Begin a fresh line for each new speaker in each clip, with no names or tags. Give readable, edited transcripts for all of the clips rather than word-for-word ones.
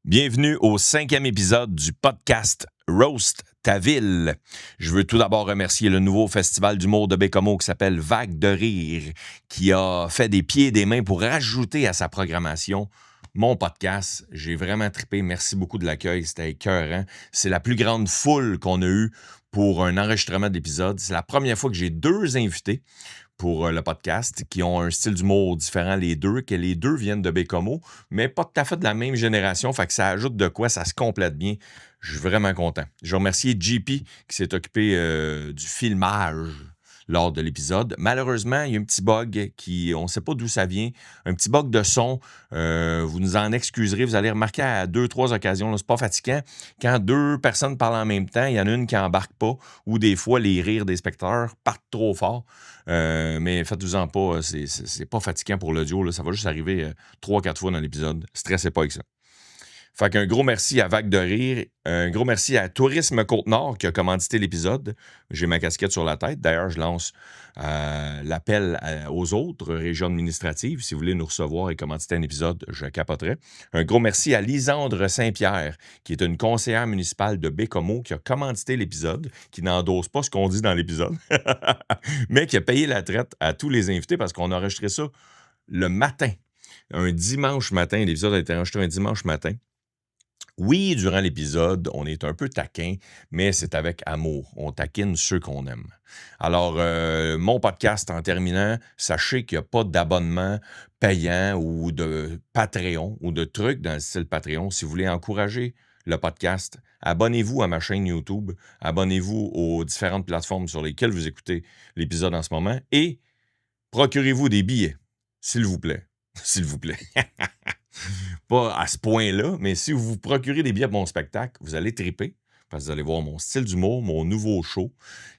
Bienvenue au 5e épisode du podcast Roast ta ville. Je veux tout d'abord remercier le nouveau festival d'humour de Bécomo qui s'appelle Vague de rire, qui a fait des pieds et des mains pour rajouter à sa programmation mon podcast. J'ai vraiment trippé. Merci beaucoup de l'accueil. C'était écœurant. C'est la plus grande foule qu'on a eue pour un enregistrement d'épisode. C'est la première fois que j'ai 2 invités pour le podcast, qui ont un style d'humour différent, les deux viennent de Bécomo, mais pas tout à fait de la même génération, fait que ça ajoute de quoi, ça se complète bien. Je suis vraiment content. Je veux remercier JP qui s'est occupé du filmage lors de l'épisode. Malheureusement, il y a un petit bug on ne sait pas d'où ça vient, un petit bug de son. Vous nous en excuserez, vous allez remarquer à 2-3 occasions, là, c'est pas fatigant. Quand 2 personnes parlent en même temps, il y en a une qui embarque pas, ou des fois, les rires des spectateurs partent trop fort. Mais faites-vous-en pas, c'est pas fatigant pour l'audio, là, ça va juste arriver 3-4 fois dans l'épisode. Stressez pas avec ça. Fait qu'un gros merci à Vague de rire, un gros merci à Tourisme Côte-Nord qui a commandité l'épisode. J'ai ma casquette sur la tête. D'ailleurs, je lance l'appel aux autres régions administratives. Si vous voulez nous recevoir et commanditer un épisode, je capoterai. Un gros merci à Lisandre Saint-Pierre, qui est une conseillère municipale de Bécomo, qui a commandité l'épisode, qui n'endosse pas ce qu'on dit dans l'épisode, mais qui a payé la traite à tous les invités parce qu'on a enregistré ça le matin. Un dimanche matin. L'épisode a été enregistré un dimanche matin. Oui, durant l'épisode, on est un peu taquin, mais c'est avec amour. On taquine ceux qu'on aime. Alors, mon podcast, en terminant, sachez qu'il n'y a pas d'abonnement payant ou de Patreon ou de trucs dans le style Patreon. Si vous voulez encourager le podcast, abonnez-vous à ma chaîne YouTube, abonnez-vous aux différentes plateformes sur lesquelles vous écoutez l'épisode en ce moment et procurez-vous des billets, s'il vous plaît. S'il vous plaît. Pas à ce point-là, mais si vous vous procurez des billets pour mon spectacle, vous allez triper, parce que vous allez voir mon style d'humour, mon nouveau show,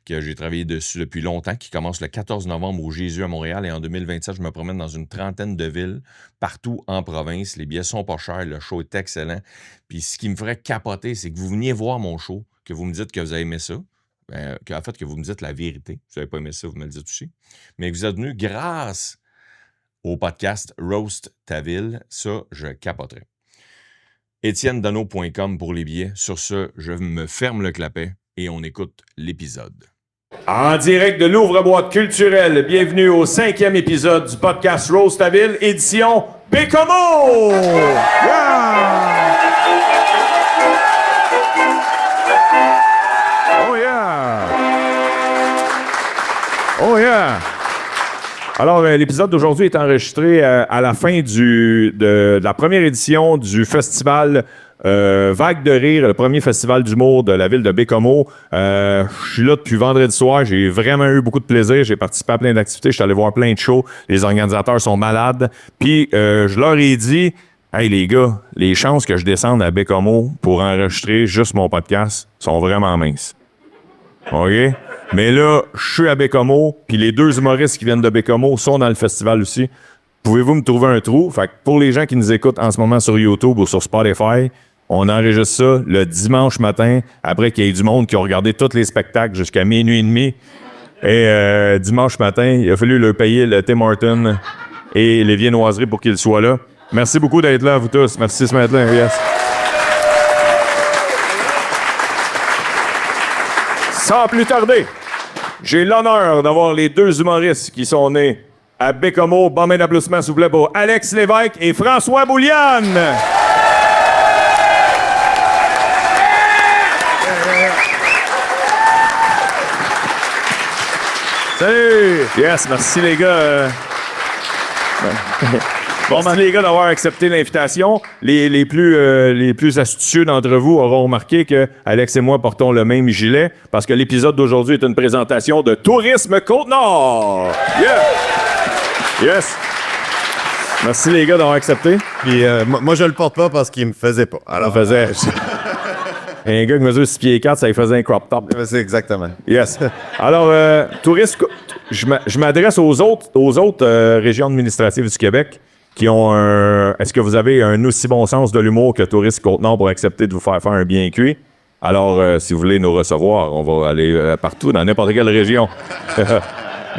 que j'ai travaillé dessus depuis longtemps, qui commence le 14 novembre au Jésus à Montréal, et en 2027, je me promène dans une 30aine de villes, partout en province. Les billets sont pas chers, le show est excellent. Puis ce qui me ferait capoter, c'est que vous veniez voir mon show, que vous me dites que vous avez aimé ça, en fait, que vous me dites la vérité. Si vous n'avez pas aimé ça, vous me le dites aussi. Mais que vous êtes venu grâce au podcast Roast ta ville, ça, je capoterai. EtienneDano.com pour les billets. Sur ce, je me ferme le clapet et on écoute l'épisode. En direct de l'ouvre-boîte culturelle, bienvenue au 5e épisode du podcast Roast ta ville, édition Bécomo!
Yeah! Oh yeah! Oh yeah! Alors, l'épisode d'aujourd'hui est enregistré à la fin de la première édition du festival Vague de rire, le premier festival d'humour de la ville de Bécomo. Je suis là depuis vendredi soir. J'ai vraiment eu beaucoup de plaisir. J'ai participé à plein d'activités. Je suis allé voir plein de shows. Les organisateurs sont malades. Puis, je leur ai dit, « Hey, les gars, les chances que je descende à Bécomo pour enregistrer juste mon podcast sont vraiment minces. » OK? Mais là, je suis à Bécomo, puis les 2 humoristes qui viennent de Bécomo sont dans le festival aussi. Pouvez-vous me trouver un trou? Fait que pour les gens qui nous écoutent en ce moment sur YouTube ou sur Spotify, on enregistre ça le dimanche matin, après qu'il y ait du monde qui a regardé tous les spectacles jusqu'à minuit et demi. Et dimanche matin, il a fallu leur payer le Tim Hortons et les viennoiseries pour qu'ils soient là. Merci beaucoup d'être là, vous tous. Merci ce matin. Yes. Sans plus tarder, j'ai l'honneur d'avoir les 2 humoristes qui sont nés à Bécomo. Bon main d'applaudissements, s'il vous plaît, pour Alex Lévesque et François Bouliane. Salut! Yes, merci les gars. Bon, merci les gars d'avoir accepté l'invitation. Les plus astucieux d'entre vous auront remarqué que Alex et moi portons le même gilet parce que l'épisode d'aujourd'hui est une présentation de Tourisme Côte-Nord. Yeah! Yes! Merci les gars d'avoir accepté.
Puis moi, je le porte pas parce qu'il me faisait pas. Alors,
faisait... Un gars qui mesure 6 pieds 4, ça lui faisait un crop top.
C'est exactement.
Yes. Alors, Tourisme... Je m'adresse aux autres régions administratives du Québec qui ont Est-ce que vous avez un aussi bon sens de l'humour que Tourisme Côte-Nord pour accepter de vous faire un bien cuit? Alors, si vous voulez nous recevoir, on va aller partout, dans n'importe quelle région.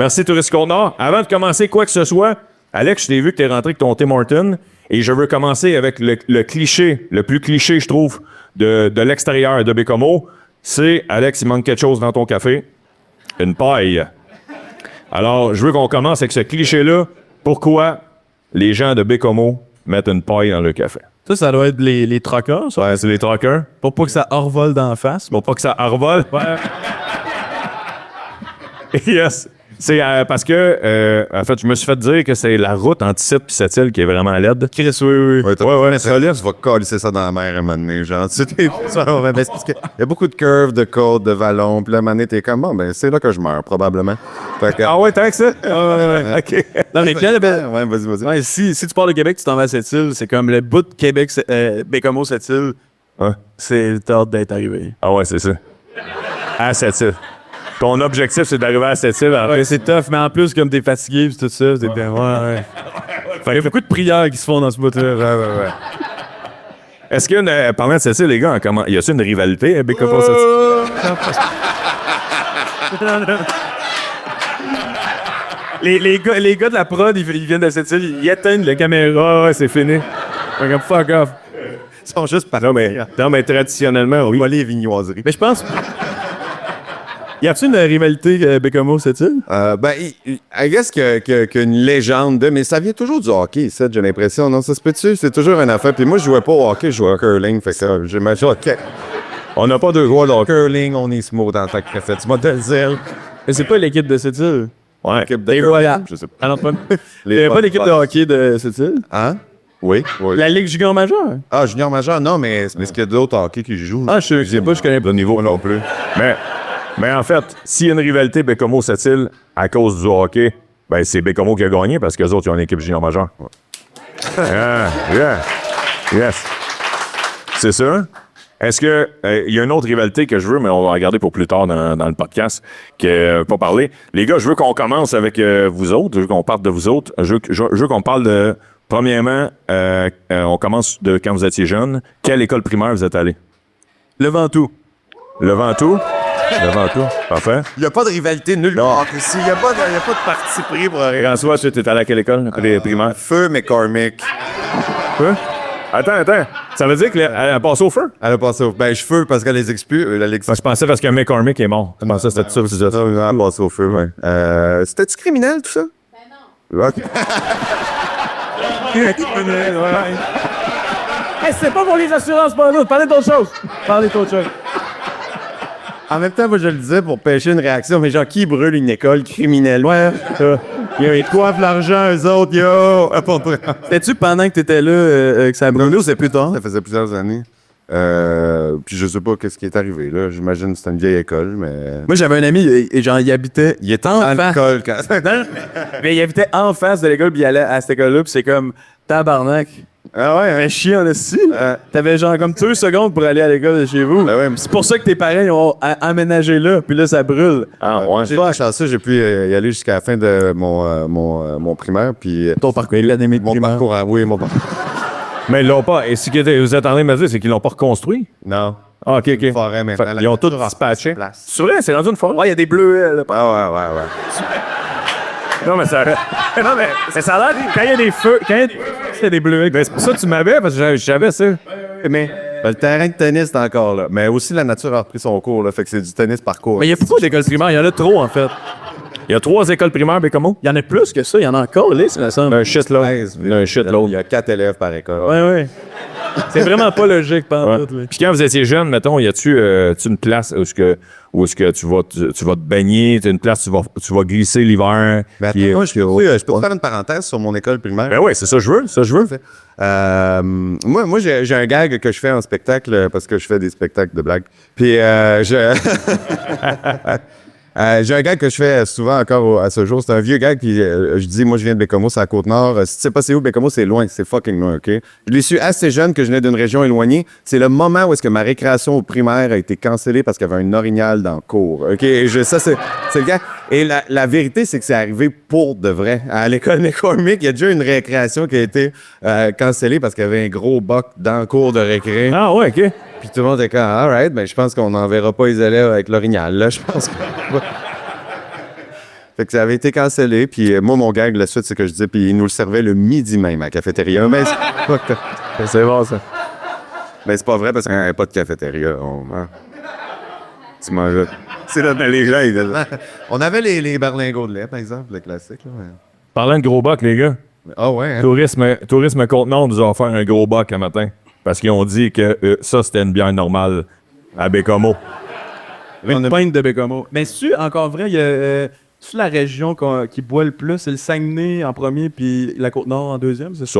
Merci, Tourisme Côte-Nord. Avant de commencer quoi que ce soit, Alex, je t'ai vu que t'es rentré avec ton Tim Hortons Et je veux commencer avec le cliché, le plus cliché, je trouve, de l'extérieur de Bécomo. C'est, Alex, il manque quelque chose dans ton café. Une paille. Alors, je veux qu'on commence avec ce cliché-là. Pourquoi les gens de Bécomo mettent une paille dans le café?
Ça doit être les truckers, ça.
Ouais, c'est les truckers.
Pour pas que ça envole d'en face.
Pour pas que ça envole.
Ouais.
Yes. C'est parce que, en fait, je me suis fait dire que c'est la route entre Cite et Sept-Îles qui est vraiment laide.
Chris, oui.
Ouais, solide. Tu vas colisser ça dans la mer à un moment donné, genre. Tu sais, c'est parce qu'il y a beaucoup de curves, de côtes, de vallons. Puis là, à un moment donné, t'es comme, bon, ben, c'est là que je meurs, probablement. Fait que,
Ah ouais, tant que ça? Ouais. OK.
Non, mais bien,
ouais, vas-y.
ouais, si tu pars de Québec, tu t'en vas à Sept-Îles, c'est comme le bout de Québec, Bécomo, Sept-Îles.
Ouais.
C'est hâte d'être arrivé.
Ah ouais, c'est ça. À Sept-Îles. Ton objectif, c'est d'arriver à Sept-Îles.
Ouais, c'est tough, mais en plus, comme t'es fatigué pis tout ça, t'es bien. Ouais. Il y a beaucoup de prières qui se font dans ce bout-là.
Ouais. Est-ce qu'il y a une. Parlant de Sept-Îles, les gars, y a-t-il une rivalité à Bécomo Sept-Îles?
Les gars de la prod, ils viennent de cette île, ils éteignent la caméra.
Ouais, c'est fini.
Comme fuck off.
Ils sont juste pas.
Non, mais traditionnellement, oui.
les vignoiseries.
Mais je pense. Y a-t-il une rivalité Bécomo cette île?
Ben, I guess qu'il y a une légende, mais ça vient toujours du hockey, ça, j'ai l'impression. Non, ça se peut-tu? C'est toujours une affaire. Puis moi, je jouais pas au hockey, je jouais au curling. Fait que j'imagine, OK. On n'a pas deux joueurs de curling, on est smooth en tant que préfet. Tu m'as te le dire.
Mais c'est pas l'équipe de cette île.
Ouais.
Les Royals.
Je sais pas.
Ah non, pas. Y a pas l'équipe de hockey de cette île?
Hein? Oui.
La Ligue junior majeure?
Ah, junior majeur, non, mais est-ce qu'il y a d'autres hockey qui jouent?
Ah, je sais pas, je connais pas.
Le niveau non plus.
Mais en fait, s'il y a une rivalité Bécomo-Sept-Îles à cause du hockey, ben c'est Bécomo qui a gagné parce que les autres, ils ont une équipe junior majeure. Yes. C'est ça. Est-ce que il y a une autre rivalité que je veux, mais on va regarder pour plus tard dans le podcast, que pas parler. Les gars, je veux qu'on commence avec vous autres. Je veux qu'on parte de vous autres. Je veux qu'on parle de. Premièrement, on commence de quand vous étiez jeune. Quelle école primaire vous êtes allé?
Le Ventoux.
Le Ventoux? Le Ventoux. Parfait.
Il n'y a pas de rivalité nulle part ici. Il n'y a pas de parti pris pour rien.
François, tu es allé à quelle école? Les primaires?
Feu McCormick.
Quoi? Attends. Ça veut dire qu'elle a passé au feu?
Elle a passé au feu. Ben, je feu parce qu'elle les expue.
Je pensais parce que McCormick est mort. Je pensais que c'était ça.
Elle a passé au feu, ouais. C'était-tu criminel, tout ça? Ben non. OK.
Hey, c'est pas pour les assurances, pas nous. Parlez d'autre chose.
En même temps, moi, je le disais pour pêcher une réaction, mais genre, qui brûle une école criminelle? Ouais, ils coiffent l'argent, eux autres, yo!
C'était-tu pendant que t'étais là que ça a brûlé ou c'est plus tard?
Ça faisait plusieurs années. Puis je sais pas qu'est-ce qui est arrivé, là. J'imagine que c'était une vieille école, mais...
Moi, j'avais un ami, et genre, il habitait...
Il était en
face.
école quand...
Non, mais il habitait en face de l'école, puis il allait à cette école-là, puis c'est comme tabarnak.
Ah ouais,
Un chien en esti. T'avais genre comme 2 secondes pour aller à l'école de chez vous.
Ben ouais, mais
c'est pour ça que tes parents ils ont aménagé là, puis là, ça brûle.
Ah, ouais.
j'ai pas chanceux, j'ai pu y aller jusqu'à la fin de mon primaire, puis...
Ton parcours, l'académie de
Mon
primaire.
parcours, oui, mon parcours.
Mais ils l'ont pas. Et ce que vous êtes en train de me dire, c'est qu'ils l'ont pas reconstruit?
Non.
Ah, OK.
Forêt, maintenant.
Fait, ils ont tout dispatché.
Place.
C'est vrai, c'est rendu une forêt?
Ouais, il y a des bleuets, là.
Ah ouais.
Non, mais ça... non, mais ça a l'air... Quand il y a des feux... c'est des bleuets. Ben, c'est pour ça que tu m'avais, parce que je savais ça.
Mais le terrain de tennis est encore là. Mais aussi, la nature a repris son cours, là. Fait que c'est du tennis par cours.
Mais il y a beaucoup d'écoles primaires, il y en a trop, en fait.
Il y a 3 écoles primaires, Bécomo?
Il y en a plus que ça, il y en a encore, là, c'est la somme.
Un shit, là. Un shit,
Il
l'autre.
y a 4 élèves par école.
Ouais. C'est vraiment pas logique, pendant tout, là.
Puis quand vous étiez jeune, mettons, y a-tu une place où est-ce que tu vas te baigner, t'as une place où tu vas glisser l'hiver?
Mais
qui est-
attends, je peux faire une parenthèse sur mon école primaire?
Ben oui, c'est ça que je veux.
Moi j'ai un gag que je fais en spectacle parce que je fais des spectacles de blagues. Puis j'ai un gag que je fais souvent encore à ce jour. C'est un vieux gag, puis je dis, moi, je viens de Bécomo, c'est à Côte-Nord. Si tu sais pas c'est où, Bécomo, c'est loin. C'est fucking loin, OK? Je l'ai su assez jeune que je venais d'une région éloignée. C'est le moment où est-ce que ma récréation au primaire a été cancellée parce qu'il y avait un orignal dans le cours, OK? Ça, c'est le gag. Et la vérité, c'est que c'est arrivé pour de vrai. À l'école McCormick, il y a déjà une récréation qui a été cancellée parce qu'il y avait un gros boc dans le cours de récré.
Ah ouais, OK.
Puis tout le monde était comme, all right, ben je pense qu'on n'enverra pas les élèves avec l'orignal, là. Je pense que... Fait que ça avait été cancellé. Puis moi, mon gag, la suite, c'est que je disais, puis ils nous le servaient le midi même à la cafétéria. Mais c'est bon, ça. Mais c'est pas vrai parce qu'il n'y avait pas de cafétéria. Tu manges. C'est là dans les gens. On avait les berlingots de lait, par exemple, le classique. Là, mais...
Parlant de gros bacs, les gars,
Ah ouais, hein?
Tourisme Côte-Nord nous a offert un gros bac un matin. Parce qu'ils ont dit que ça, c'était une bière normale à Bécomo.
Une pinte de Bécomo. Mais c'est-tu encore vrai, il y a... c'est la région qui boit le plus, c'est le Saguenay en premier, puis la Côte-Nord en deuxième, c'est ça?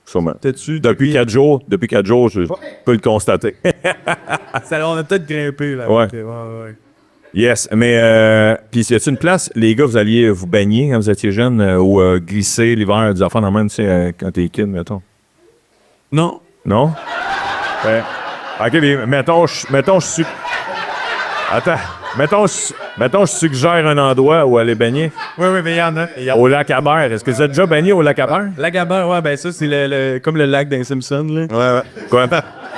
Sûrement.
T'es-tu
Depuis 4 jours, je peux le constater.
on a peut-être grimpé, là.
Ouais.
Ok, ouais.
Yes, mais puis y a-t-il une place, les gars, vous alliez vous baigner quand vous étiez jeunes ou glisser l'hiver, des enfants dans le même, tu sais, quand t'es kid, mettons?
Non.
Non? OK, mais mettons, je suis... Attends. Mettons, je suggère un endroit où aller baigner.
Oui, mais il y en a.
Au lac Habert. Est-ce que vous êtes déjà baigné au lac Habert?
Lac Habert, ouais, ben ça, c'est comme le lac d'un Simpson, là.
Ouais.
Quoi?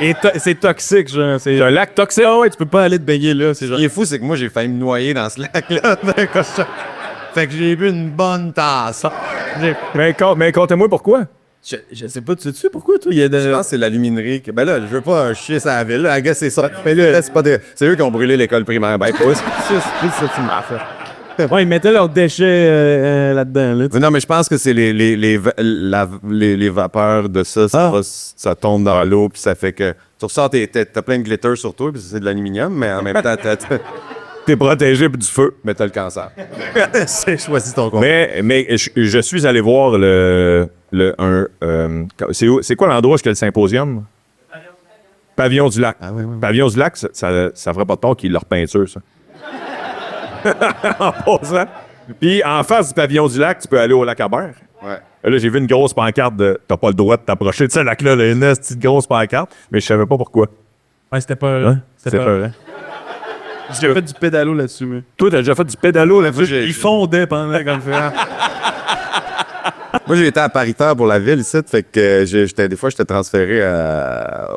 Et c'est toxique, genre. C'est
un lac toxique?
Ah ouais, tu peux pas aller te baigner là. C'est
Ce
genre...
qui est fou, c'est que moi, j'ai failli me noyer dans ce lac-là. Fait que j'ai bu une bonne tasse.
Mais contez-moi pourquoi.
Je sais pas, tu sais pourquoi, toi? Il y a
Je pense que c'est l'aluminerie. Ben là, je veux pas chier sur la ville. Là, gars, c'est ça. Mais là, c'est eux qui ont brûlé l'école primaire. Ben, c'est ça, tu m'as fait.
Ouais, ils mettaient leurs déchets là-dedans, là.
Mais non, mais je pense que c'est les vapeurs de ça. Ça tombe dans l'eau, puis ça fait que tu ressors, t'as plein de glitter sur toi, puis c'est de l'aluminium, mais en même temps,
T'es protégé du feu.
mais t'as le cancer. C'est choisi ton compte.
Mais je suis allé voir c'est quoi l'endroit où est-ce qu'il y a le symposium? Pavillon du Lac.
Ah, oui.
Pavillon du Lac, ça ferait pas de tort qu'il leur peinture, ça. En passant. Puis en face du Pavillon du Lac, tu peux aller au lac Habert.
Ouais.
Là, j'ai vu une grosse pancarte de « T'as pas le droit de t'approcher de ce lac-là, là, une petite grosse pancarte. » Mais je savais pas pourquoi.
Ouais, c'était pas...
Hein? C'était peur, hein?
J'ai fait du pédalo là-dessus, mais...
Toi, t'as déjà fait du pédalo là-dessus?
Ils fondaient pendant qu'on le faisait.
Moi, j'ai été à paritaire pour la ville ici, fait que des fois, j'étais transféré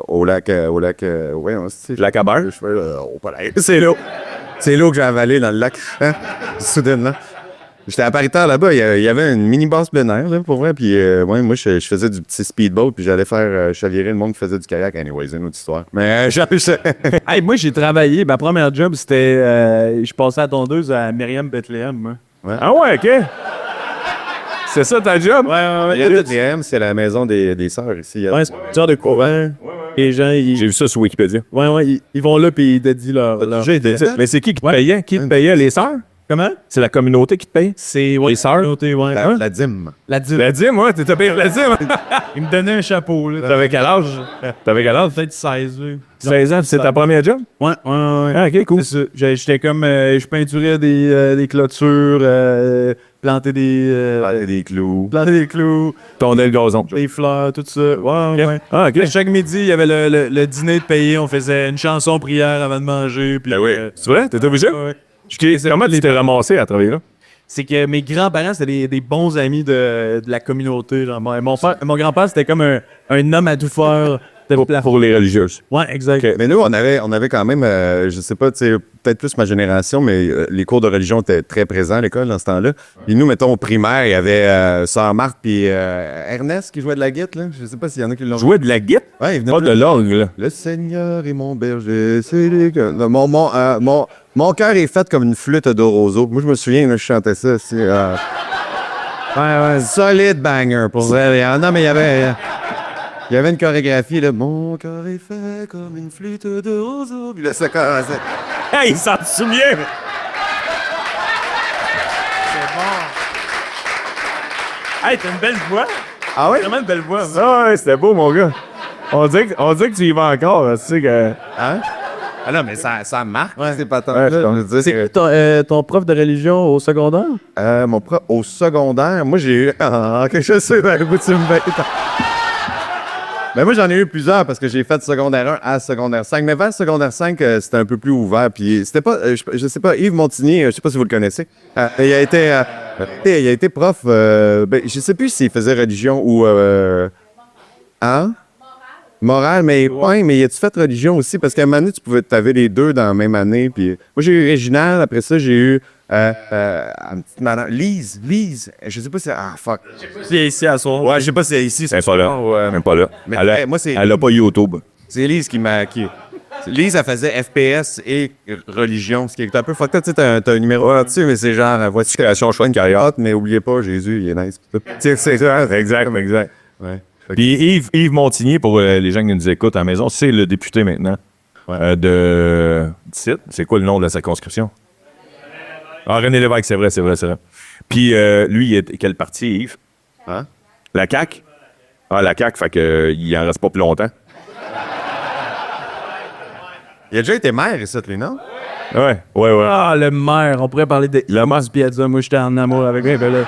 au lac. Ouais, c'est
Lac Habert?
au palais. C'est l'eau. C'est l'eau que j'ai avalée dans le lac, hein, soudainement. J'étais à paritaire là-bas, il y avait une mini-basse plein air, là, pour vrai, puis ouais, moi, je faisais du petit speedboat, puis j'allais faire chavirer le monde qui faisait du kayak. Anyways, c'est une autre histoire. Mais j'ai ça.
Hey, moi, j'ai travaillé. Ma première job, c'était... je passais à tondeuse à Myriam Bethléem, moi.
Ouais.
Ah ouais, OK. C'est ça ta job?
Il y a Bethléem, c'est la maison des sœurs ici.
Ouais, c'est une genre de courant. Les gens,
J'ai vu ça sur Wikipédia.
ils vont là puis ils dédient leur...
Mais c'est qui te payait? Qui te payait? Les sœurs?
Comment?
C'est la communauté qui te paye?
C'est...
Les sœurs?
Ouais.
La dîme.
La dîme.
La dîme, ouais, t'étais payé la dîme.
Il me donnait un chapeau, là.
T'avais quel âge?
Peut-être 16, oui.
16 ans, c'est ta première job?
Ouais.
Ah, OK, cool.
C'est ça. J'étais comme... je peinturais des clôtures, planter des clous,
Tondais le gazon.
des fleurs, tout ça. Ouais.
Ah, OK.
Chaque midi, il y avait le dîner de payer. On faisait une chanson prière avant de manger. Puis,
Ben oui. C'est vrai? T'étais obligé?
ouais.
Comment tu t'es ramassé à travailler là?
C'est que mes grands-parents, c'était des bons amis de la communauté. Genre, mon grand-père, c'était comme un homme à tout faire.
Pour les religieuses.
Ouais, exact.
Mais nous, on avait quand même, je sais pas, tu sais, peut-être plus ma génération, mais les cours de religion étaient très présents à l'école dans ce temps-là. Et nous, mettons, au primaire, il y avait Sœur Marthe puis Ernest qui jouait de la guitare, là. Je sais pas s'il y en a qui l'ont
Jouer de la guitare?
Ouais, il venait
Pas de l'orgue, là.
Le Seigneur est mon berger, c'est lui que... Mon cœur est fait comme une flûte de roseau. Moi, je me souviens, là, je chantais ça. Ouais, solide banger, pour vrai. Non, mais il y avait une chorégraphie, là. Mon cœur est fait comme une flûte de roseau. Puis là, ça commençait.
Hey, il s'en souvient!
Hey, t'as une belle voix.
Ah ouais?
Vraiment une belle voix.
Ah ouais, c'était beau, mon gars. On dirait que tu y vas encore, tu sais que...
Hein? Ah non, mais ça marque, c'est pas tant.
Ouais,
là,
je
je veux dire,
C'est ton prof de religion au secondaire?
mon prof, au secondaire, moi, j'ai eu... quelque chose, c'est un bout de mais moi, j'en ai eu plusieurs parce que j'ai fait secondaire 1 à secondaire 5. Mais vers secondaire 5, c'était un peu plus ouvert. Puis c'était pas, je sais pas, Yves Montigny, je sais pas si vous le connaissez. Il a été prof, je sais plus s'il faisait religion ou... hein? Morale, mais ouais, mais y a-tu fait religion aussi? Parce qu'à un moment donné, t'avais les deux dans la même année. Puis moi, j'ai eu Réginald, après ça, j'ai eu une petite madame. Lise. Je sais pas si. Ah, fuck.
C'est ici à soir.
Ouais, je sais pas si c'est ici.
Elle est pas là.
Ouais.
Même pas là.
Mais, moi, c'est.
Elle a pas YouTube.
C'est Lise qui m'a. Lise, elle faisait FPS et religion, ce qui est un peu fucked up. Tu sais, t'as un numéro là-dessus, mais c'est genre, voici création, choix, une carrière. Mais oubliez pas, Jésus, il est nice. Tu sais, c'est ça.
Exact.
Ouais.
Puis Yves Montigny, pour les gens qui nous écoutent à la maison, c'est le député maintenant de d'ici. C'est quoi le nom de la circonscription? Ah, René Lévesque, c'est vrai. Puis lui, il est quel parti, Yves?
Hein?
La CAQ? Ah, la CAQ, fait que il en reste pas plus longtemps.
Il a déjà été maire, ici, lui, non?
Ouais.
Ah, le maire. On pourrait parler de Ivo Di Piazza. Moi, j'étais en amour avec lui. Ben là.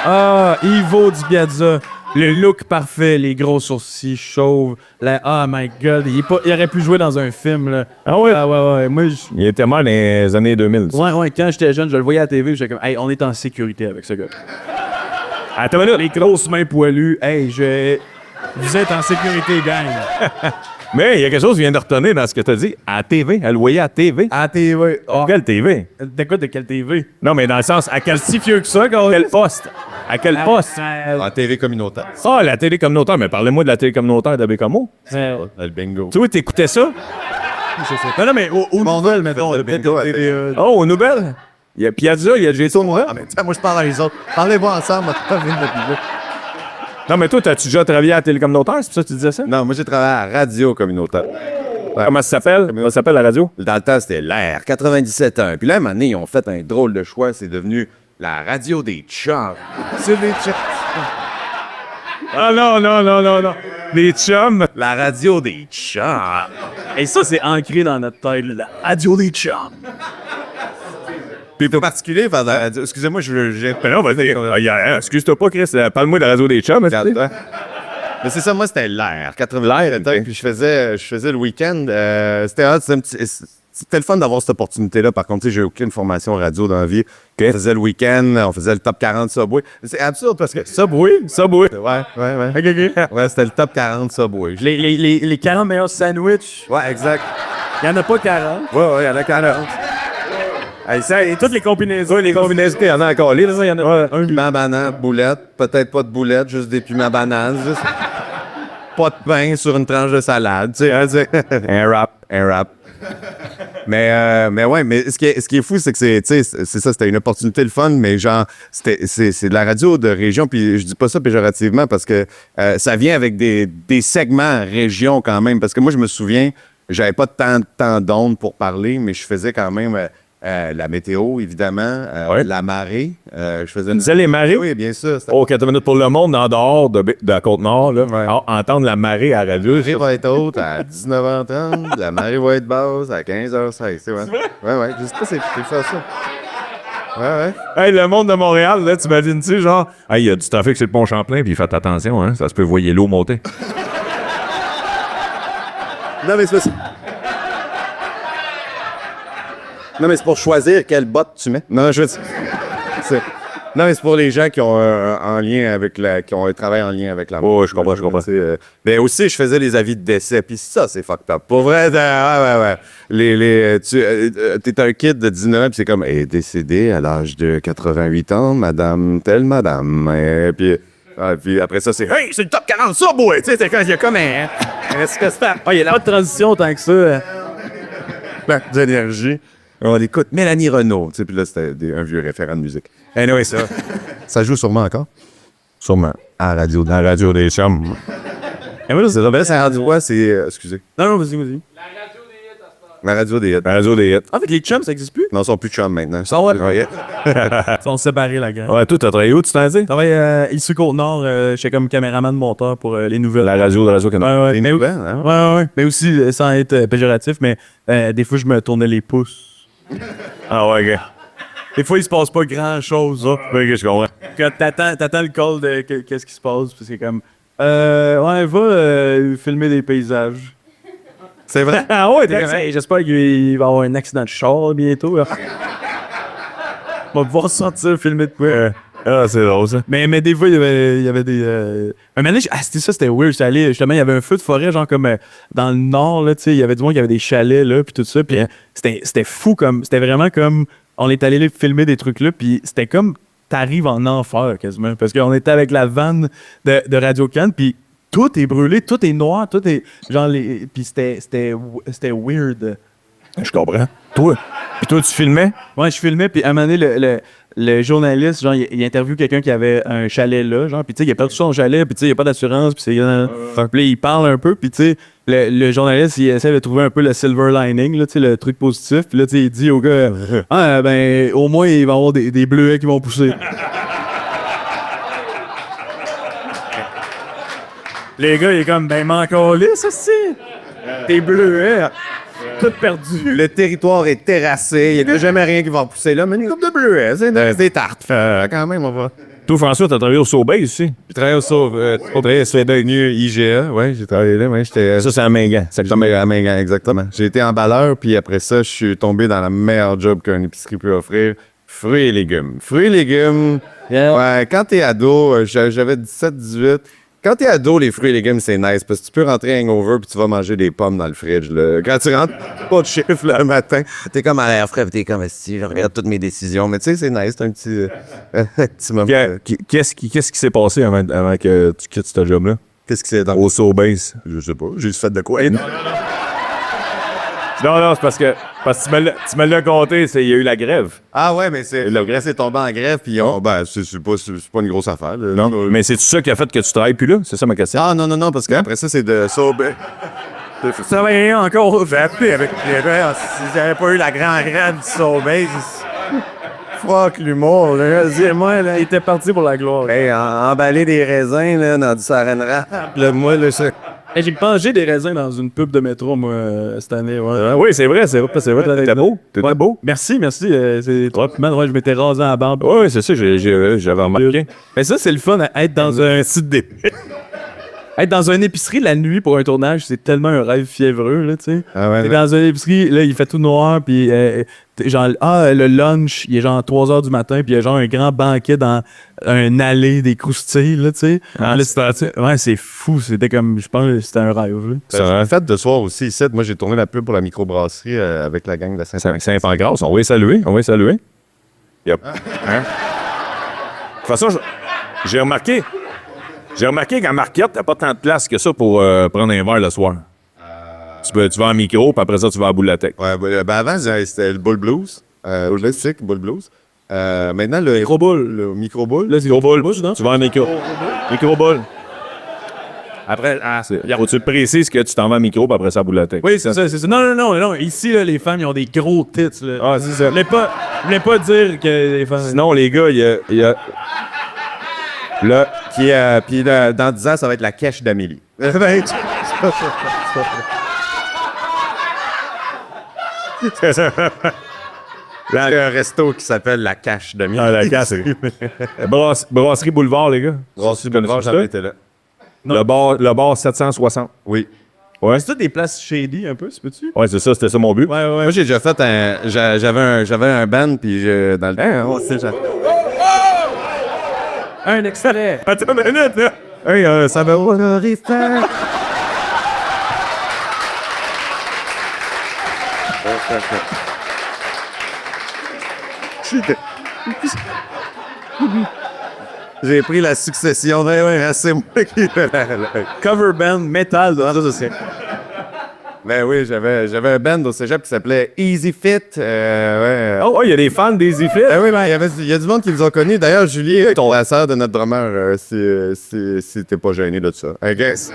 Ah, Ivo Di Piazza. Le look parfait, les gros sourcils chauves. Oh my God. Il aurait pu jouer dans un film, là.
Ah ouais?
Ah ouais. Moi,
Il était mort dans les années 2000.
Ouais, quand j'étais jeune, je le voyais à la TV, j'étais comme, hey, on est en sécurité avec ce gars.
Attends une minute.
Les grosses mains poilues, vous êtes en sécurité, gang.
Mais il y a quelque chose qui vient de retenir dans ce que tu as dit. À la TV. Elle le voyait à la TV.
À la TV. Oh.
Quelle TV?
De quelle TV?
Non, mais dans le sens, à quel si vieux que ça, quel poste? À quel poste?
En TV communautaire.
Ah, la télé communautaire. Mais parlez-moi de la télé communautaire de Bécamo.
Le bingo.
Tu vois, t'écoutais ça?
Non, mais aux nouvelles, mettons.
le bingo,
Oh, aux nouvelles? Il y a Piazza, il y a Jason Morin.
Ah, mais tiens, moi, je parle à les autres. Parlez-vous ensemble, pas venir de public.
Non, mais toi, t'as-tu déjà travaillé à la télé communautaire? C'est pour ça que tu disais ça?
Non, moi, j'ai travaillé à la radio communautaire.
Comment ça s'appelle? Comment ça s'appelle la radio?
Dans le temps, c'était l'Air 97.1. Puis là, à un moment donné, ils ont fait un drôle de choix. C'est devenu la radio des chums. C'est des chums.
Ah non. Les chums.
La radio des chums.
Et ça, c'est ancré dans notre tête, la radio des chums.
Puis en particulier, pendant la radio... Excusez-moi, j'ai...
Ben non, vas-y. Excuse-toi pas, Chris. Parle-moi de la radio des chums.
Mais c'est ça, moi, c'était l'air. 80 l'air, puis je faisais le week-end. C'était le fun d'avoir cette opportunité-là. Par contre, tu sais, j'ai aucune formation radio dans la vie. On faisait le week-end, on faisait le top 40 Subway. C'est absurde parce que Subway. Ouais.
OK.
Ouais, c'était le top 40 Subway.
Les 40 meilleurs sandwichs,
Ouais, exact.
il n'y en a pas 40.
Ouais, il y en a 40.
Hey, ça, et toutes les combinaisons.
Les combinaisons, il y en a encore. Il y en a un.
Piment banane, boulette. Peut-être pas de boulette, juste des piments bananes. Juste pas de pain sur une tranche de salade. Tu sais, hein,
Un rap.
Mais ouais, mais ce qui est fou, c'est que c'est ça, c'était une opportunité le fun, mais genre, c'est de la radio de région, puis je dis pas ça péjorativement parce que ça vient avec des segments région quand même, parce que moi, je me souviens, j'avais pas de temps d'ondes pour parler, mais je faisais quand même la météo, évidemment,
Ouais.
la marée. Je faisais
Tu disais les marées?
Oui, bien sûr. C'était-
Oh, 4 minutes pour le monde en dehors de la Côte-Nord. Là. Alors, entendre la marée à la radio.
La marée va être haute à 19h30, la marée va être basse à 15h16. C'est vrai? Ouais, je sais pas, c'est ça. Ouais.
Hey, le monde de Montréal, là, t'imagines-tu, genre, hey, il y a du trafic sur le pont Champlain, puis faites attention, hein, ça se peut voyer l'eau monter.
Non, mais c'est pas ça. Non, mais c'est pour choisir quelle botte tu mets. Non, je veux dire. Non, mais c'est pour les gens qui ont en lien avec qui ont un travail en lien avec la mort.
Oh, je comprends.
Mais aussi, je faisais les avis de décès, puis ça, c'est fucked up. Pour vrai, ouais. T'es un kid de 19 ans, puis c'est comme, est décédé à l'âge de 88 ans, madame. Et puis après ça, c'est, hey, c'est le top 40 ça, boy! Tu sais, c'est quand il y a comme un. Est-ce que c'est
Ah, il y a pas de transition tant que ça.
plein d'énergie? On écoute Mélanie Renaud. Tu sais, puis là, c'était un vieux référent de musique. Anyway, ça. Ça joue sûrement encore?
Sûrement.
À la radio.
Dans la radio des chums.
Et moi, c'est vrai, c'est radio quoi? C'est. Excusez.
Non, vas-y.
La radio des hits.
La radio des hits.
Ah, avec les chums, ça existe plus?
Non, ils sont plus chums maintenant.
Ça, ouais.
Ouais.
Ils sont séparés, la gang.
Ouais, toi, t'as travaillé où, tu t'en dis?
Je travaille ici Côte-Nord, j'étais comme caméraman monteur pour les nouvelles.
La radio Canada.
Ouais.
Les
Mais,
nouvelles, hein?
ouais. Mais aussi, sans être péjoratif, mais des fois, je me tournais les pouces.
Ah ouais, OK.
Des fois, il se passe pas grand-chose, là.
OK, je comprends.
Quand t'attends le call de qu'est-ce qui se passe, puis c'est comme... va filmer des paysages.
C'est vrai?
Ah ouais, j'espère qu'il va y avoir un accident de char bientôt. Là. On va pouvoir sortir filmer de quoi.
Ah, c'est drôle, ça.
Mais des fois, il y avait des... Un moment donné, c'était weird. J'étais allé, justement, il y avait un feu de forêt, genre comme dans le nord, là, tu sais, il y avait du monde qui avait des chalets, là, puis tout ça. Puis c'était fou, comme... C'était vraiment comme... On est allé filmer des trucs là, puis c'était comme... T'arrives en enfer, quasiment. Parce qu'on était avec la vanne de Radio-Can, puis tout est brûlé, tout est noir, tout est... Genre, puis c'était weird.
Je comprends. Toi, tu filmais?
Ouais, je filmais, puis à un moment donné, le journaliste, genre, il interviewe quelqu'un qui avait un chalet là, genre, puis tu sais, il a perdu son chalet, puis tu sais, il n'y a pas d'assurance, puis puis là, il parle un peu, puis tu sais, le journaliste, il essaie de trouver un peu le silver lining, là, tu sais, le truc positif, puis là, tu sais, il dit au gars, au moins, il va y avoir des bleuets qui vont pousser. Les gars, il est comme, m'en calisse, ça, c'est. Des bleuets. Tout perdu.
Le territoire est terrassé, il n'y a jamais rien qui va pousser là, mais une coupe de bleuets, c'est des tartes. Quand même, on va.
Toi, François, t'as travaillé au Sobeys aussi?
J'ai travaillé au c'est devenu IGA, ouais, j'ai travaillé là, ouais, j'étais...
Ça, c'est à Mingan.
À Mingan, exactement. J'ai été emballeur, puis après ça, je suis tombé dans la meilleure job qu'une épicerie peut offrir, fruits et légumes. Fruits et légumes, ouais, quand t'es ado, j'avais 17-18, quand t'es ado, les fruits et légumes, c'est nice, parce que tu peux rentrer hangover puis tu vas manger des pommes dans le fridge, là. Quand tu rentres, pas de chiffre, là, le matin, t'es comme à l'air frais, t'es comme, si je regarde toutes mes décisions, mais tu sais, c'est nice, c'est un petit moment.
Qu'est-ce qui s'est passé avant que tu quittes ce job-là?
Qu'est-ce que c'est dans
Au Sobeys?
Je sais pas, j'ai juste fait de quoi?
Non, c'est parce que tu me l'as compté, il y a eu la grève.
Ah ouais, mais le grève est tombé en grève, puis c'est pas une grosse affaire. Là.
Non, mais c'est ça qui a fait que tu travailles plus là? C'est ça ma question.
Ah non, parce qu'après ça, c'est de Sobeys.
Ça va rien encore. J'ai appelé avec les gars. Si j'avais pas eu la grande grève du Sobeys, fuck l'humour, là. Dis-moi, là, il était parti pour la gloire.
Hey, emballer des raisins, là, dans du saran wrap. Là, moi, là, ça...
Hey, j'ai mangé des raisins dans une pub de métro, moi, cette année. Ouais.
Oui, c'est vrai. T'étais beau. T'étais beau.
Merci. C'est trop ouais, je m'étais rasé à la barbe.
Oui, c'est ça, j'avais remarqué.
Mais ça, c'est le fun, être dans un site d'épicerie. Être dans une épicerie la nuit pour un tournage, c'est tellement un rêve fiévreux, là, tu sais.
Ah ouais,
t'es dans une épicerie, là, il fait tout noir, puis genre, le lunch, il est genre 3h du matin, puis il y a genre un grand banquet dans un allée des croustilles, là, tu sais. Ouais, c'est fou, c'était comme, je pense que c'était un rêve, là.
C'est un fait de soir aussi, ici. Moi, j'ai tourné la pub pour la microbrasserie avec la gang de
Saint-Pancras. On va les saluer. Yep. Hein? De toute façon, j'ai remarqué qu'à Marquette, t'as pas tant de place que ça pour prendre un verre le soir. Tu vas en micro, puis après ça, tu vas à Boule Latex.
Ouais, avant, c'était le Bull Blues. Là, c'est Bull Blues. Maintenant, le Micro-Bull. Le Micro-Bull.
Là, c'est Micro-Bull. Tu vas en micro. Micro-Bull. Après, faut-tu préciser que tu t'en vas en micro, puis après ça, à Boule Latex.
Oui, c'est ça. Non. Ici, là, les femmes, ils ont des gros tits, là.
Ah, c'est ça.
Je voulais pas dire que les femmes...
Sinon, les gars, il y a...
Là, puis dans 10 ans, ça va être la cache d'Amélie. Il y a un resto qui s'appelle la cache d'Amélie.
Ah, la cache, c'est... Brasserie Boulevard, les gars.
Brasserie Boulevard, j'avais été là.
Le bar 760.
Oui.
Ouais.
C'est ça des places shady un peu, c'est peux-tu?
Ouais, c'est ça, c'était ça mon but.
Ouais.
Moi, j'ai déjà fait j'avais un band, puis dans le...
Un extrait.
Attends une minute, là.
Hey, ça va où, là, Riffer? J'ai pris la succession. Ouais, c'est moi qui...
Cover band metal.
Ben oui, j'avais un band au cégep qui s'appelait Easy Fit. Ouais.
Oh, il y a des fans d'Easy Fit.
Ben oui, il y a du monde qui nous ont connus. D'ailleurs, Julie, la sœur de notre drummer, si t'es pas gêné de ça. I guess.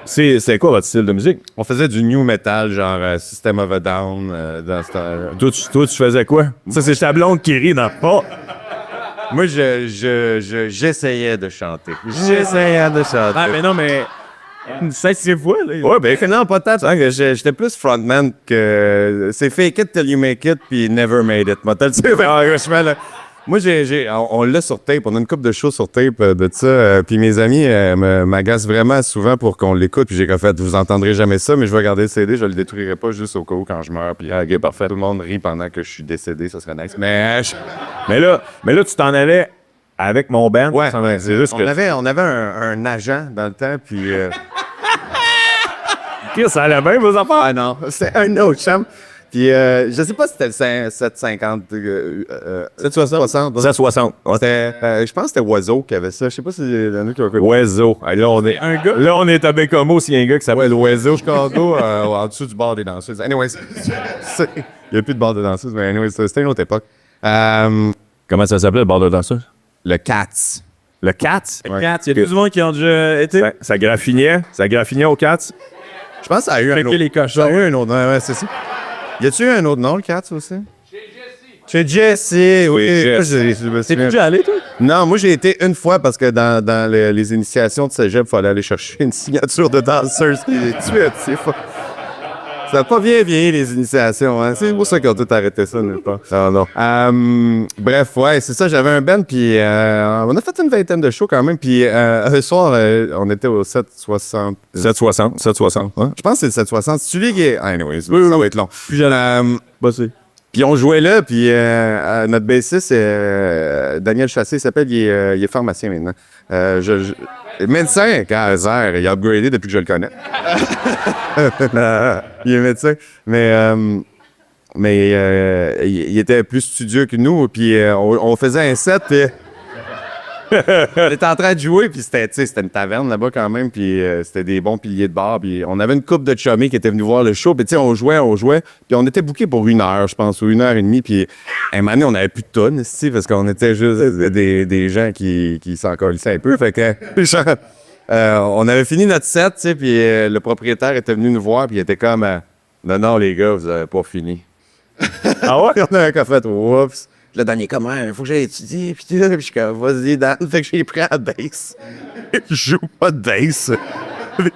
C'est quoi votre style de musique?
On faisait du new metal, genre System of a Down, dans ce temps-là.
Toi, tu faisais quoi? Ça, c'est ta blonde qui rit dans le pas.
Moi, j'essayais de chanter.
Ah, mais non, mais... Une 16e fois, là.
Ouais, ben non, pas tant. J'étais plus frontman que... C'est fake it till you make it, puis never made it. Moi, t'as le dire, franchement, là. Moi, on l'a sur tape. On a une couple de shows sur tape de ça. Puis mes amis m'agacent vraiment souvent pour qu'on l'écoute. Puis j'ai fait, vous entendrez jamais ça, mais je vais garder le CD. Je le détruirai pas juste au cas où quand je meurs. Puis, OK, parfait. Tout le monde rit pendant que je suis décédé. Ça serait nice. Mais
là, tu t'en allais avec mon band.
ouais,
C'est juste
on avait un agent dans le temps. Puis...
Chris, ça allait bien, vos affaires?
Ah non, c'est un autre chum. Puis je sais pas si c'était le 750... 760.
760.
Je pense que c'était Oiseau qui avait ça. Je sais pas si il y en a qui ont écouté.
Oiseau. Là, on est à Bécomo s'il y a un gars qui s'appelle
l'Oiseau Chicago en dessous du bar des danseuses. Anyways, il n'y a plus de bar de danseuses, mais anyways, c'était une autre époque.
Comment ça s'appelait, le bar de danseuse?
Le Cats.
Le Cats?
Il y a tout le monde qui ont déjà été.
Ça graffinait au Cats?
Je pense que ça a eu un autre.
Les cochons.
Ça a eu un autre nom, ouais, c'est ça. Y a-tu eu un autre nom, le Cats aussi? Chez Jesse, oui.
T'es déjà allé, toi?
Non, moi j'ai été une fois parce que dans les initiations de cégep, il fallait aller chercher une signature de danseuse. Ça n'a pas bien vieilli, les initiations. Hein? C'est pour ça qu'ils ont tout arrêté ça, n'est-ce pas? Non. Bref, ouais, c'est ça. J'avais un band, puis on a fait une vingtaine de shows quand même. Puis un soir, on était au 760.
760.
Ouais. Je pense que c'est le 760. C'est celui qui est... Anyways, ça va être long.
Puis j'allais bosser.
Puis on jouait là, puis notre bassiste, Daniel Chassé, il s'appelle, il est pharmacien maintenant. Médecin, Kaiser, il a upgradé depuis que je le connais. Il est médecin. Mais il était plus studieux que nous, puis on faisait un set, puis on était en train de jouer, puis c'était une taverne là-bas quand même, puis c'était des bons piliers de bar, puis on avait une couple de chummies qui étaient venus voir le show, puis on jouait, puis on était bookés pour 1 heure, je pense, ou 1h30, puis un moment donné, on n'avait plus de tonnes, parce qu'on était juste des gens qui s'en colissaient un peu, fait que on avait fini notre set, puis le propriétaire était venu nous voir, puis il était comme non, les gars, vous avez pas fini. Ah ouais? On a un café, oups. Le dernier comment, il faut que j'aille étudier, puis je suis comme, vas-y, Dan. Fait que j'ai pris la bass. Je joue pas de bass.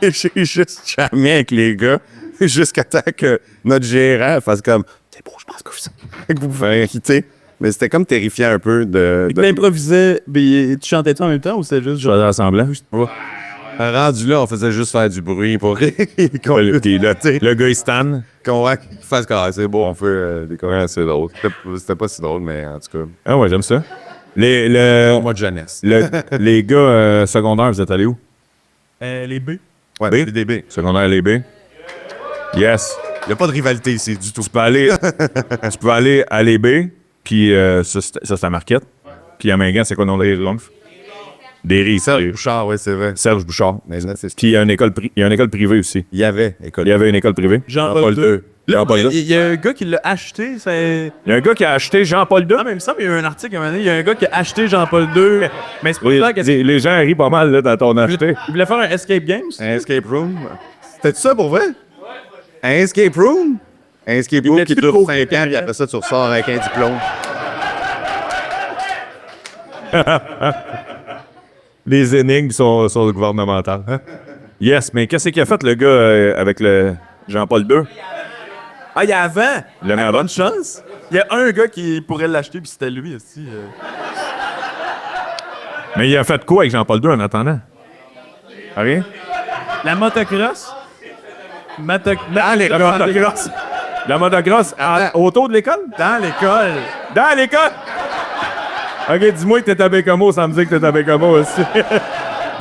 J'ai juste jamais avec les gars, jusqu'à temps que notre gérant fasse comme, c'est beau, je pense que vous faites quitter. Mais c'était comme terrifiant un peu de...
Tu improvisais, mais tu chantais-tu en même temps ou c'était juste
Je faisais semblant.
Rendu là, on faisait juste faire du bruit pour
Le gars, il stan.
Qu'on fasse comme, c'est beau, on fait des chorégraphies, c'est drôle. C'était pas si drôle, mais en tout cas.
Ah ouais, j'aime ça.
Moi de jeunesse.
Les gars secondaires, vous êtes allés où?
Les B.
Ouais,
B?
les DB.
Secondaire, les B. Yes.
Il n'y a pas de rivalité ici du tout.
Tu peux aller à les B, puis ça, c'est la Marquette. Puis à Mingan, c'est quoi le nom des Rumpf? Des Ries.
Serge Bouchard, oui, c'est vrai.
Serge Bouchard.
Mais là, c'est...
Puis il y a une école privée aussi.
Il y avait
une école privée.
Jean-Paul II.
Jean-Paul II.
Il y a un gars qui l'a acheté.
Il y a un gars qui a acheté Jean-Paul II.
Ah, mais il me semble qu'il y a eu un article à un moment donné. Il y a un gars qui a acheté Jean-Paul II. Mais c'est
Oui,
pas ça.
les gens rient pas mal là, dans ton acheté.
Il voulait faire un Escape Games.
Un escape room. C'était ça pour vrai? Un escape room? Un escape room qui dure 5 ans, puis après ça, tu ressors avec un diplôme.
Les énigmes sont gouvernementales. Hein? Yes, mais qu'est-ce qu'il a fait, le gars, avec le Jean-Paul II?
Ah, il y a avant.
Il a
Bonne chance. Il y a un gars qui pourrait l'acheter, puis c'était lui aussi.
Mais il a fait quoi avec Jean-Paul II en attendant? Rien?
La motocross.
La motocross. La motocross autour de l'école?
Dans l'école.
Dans l'école? OK, dis-moi que t'es à Bécomo, ça me dit que t'es à Bécomo aussi.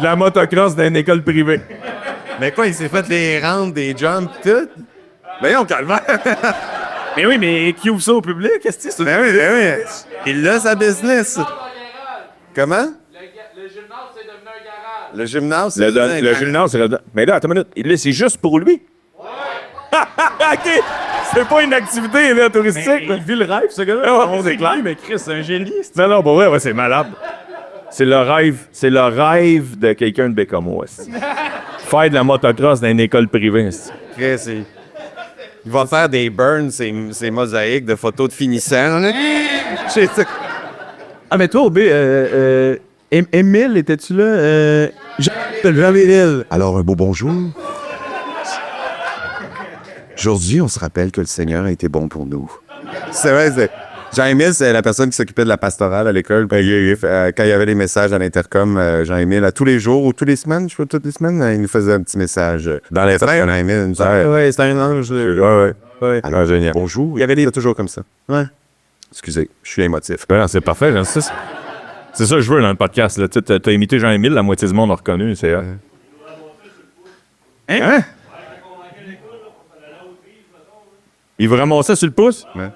La motocross dans une école privée.
Mais quoi, il s'est fait des rampes, des jumps, tout? Ben non, calvaire!
Mais oui, mais qui ouvre ça au public? Qu'est-ce que c'est?
Ben oui. Il a sa business. Comment?
Le gymnase, c'est devenu un garage.
Le gymnase, c'est
Le gymnase, c'est là. Mais là, attends une minute. Là, c'est juste pour lui? Ouais! OK! C'est pas une activité là, touristique.
Il vit le rêve, ce gars-là.
Ouais, c'est clair.
Mais Chris, c'est un génie.
Non, pour vrai, ouais, c'est malade. C'est le rêve de quelqu'un de Bécomo. aussi. Faire de la motocross dans une école privée. aussi.
Il va faire des burns, ces mosaïques de photos de finissants.
Ah, mais toi, au B, Émile, étais-tu là? Jean-Émile.
Alors, un beau bonjour. Aujourd'hui, on se rappelle que le Seigneur a été bon pour nous. C'est vrai, Jean-Émile, c'est la personne qui s'occupait de la pastorale à l'école. Quand il y avait des messages à l'intercom, Jean-Émile, à tous les jours ou toutes les semaines, je crois, toutes les semaines, il nous faisait un petit message. Dans les trains, Jean-Émile nous disait...
Ouais, c'était un ange.
Ouais. Alors, génial. Bonjour. Il y avait des toujours comme ça.
Ouais.
Excusez, je suis émotif.
Ben non, c'est parfait. Là. C'est ça que je veux dans le podcast. Là. T'as imité Jean-Émile, la moitié du monde a reconnu. C'est... Hein? Il vous ramassait sur le pouce?
Ouais.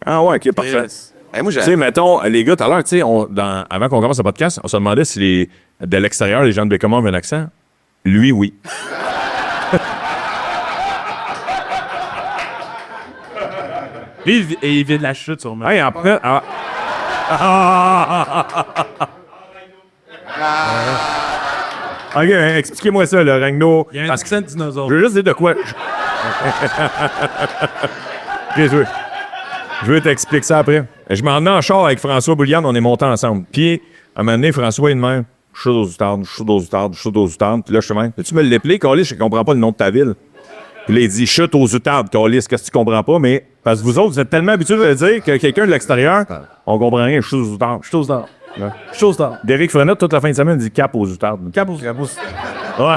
Ah ouais, OK, parfait.
Hey, moi,
Tu sais, mettons, les gars, tout à l'heure, tu sais, avant qu'on commence le podcast, on se demandait si de l'extérieur, les gens de Bécamo avaient un accent. Lui, oui.
Lui, il vient de la chute, sûrement.
Hey, après... OK, expliquez-moi ça, le Ragno.
Il y a un accent de dinosaure.
Je veux juste dire de quoi... Je veux t'expliquer ça après. Je m'en venais en char avec François Bouliane, on est montés ensemble. Puis, à un moment donné, François est de même. Chute aux outardes. Puis là, je suis même. Tu me l'appeler, Calis, je comprends pas le nom de ta ville. Puis là, il dit chute aux outardes, Calis, qu'est-ce que tu comprends pas? Mais, parce que vous autres, vous êtes tellement habitués de le dire que quelqu'un de l'extérieur, on comprend rien, chute aux outardes.
Chose d'or. Chose d'or.
Derek Frenette, toute la fin de semaine, dit cap aux outardes.
Cap aux
Ouais.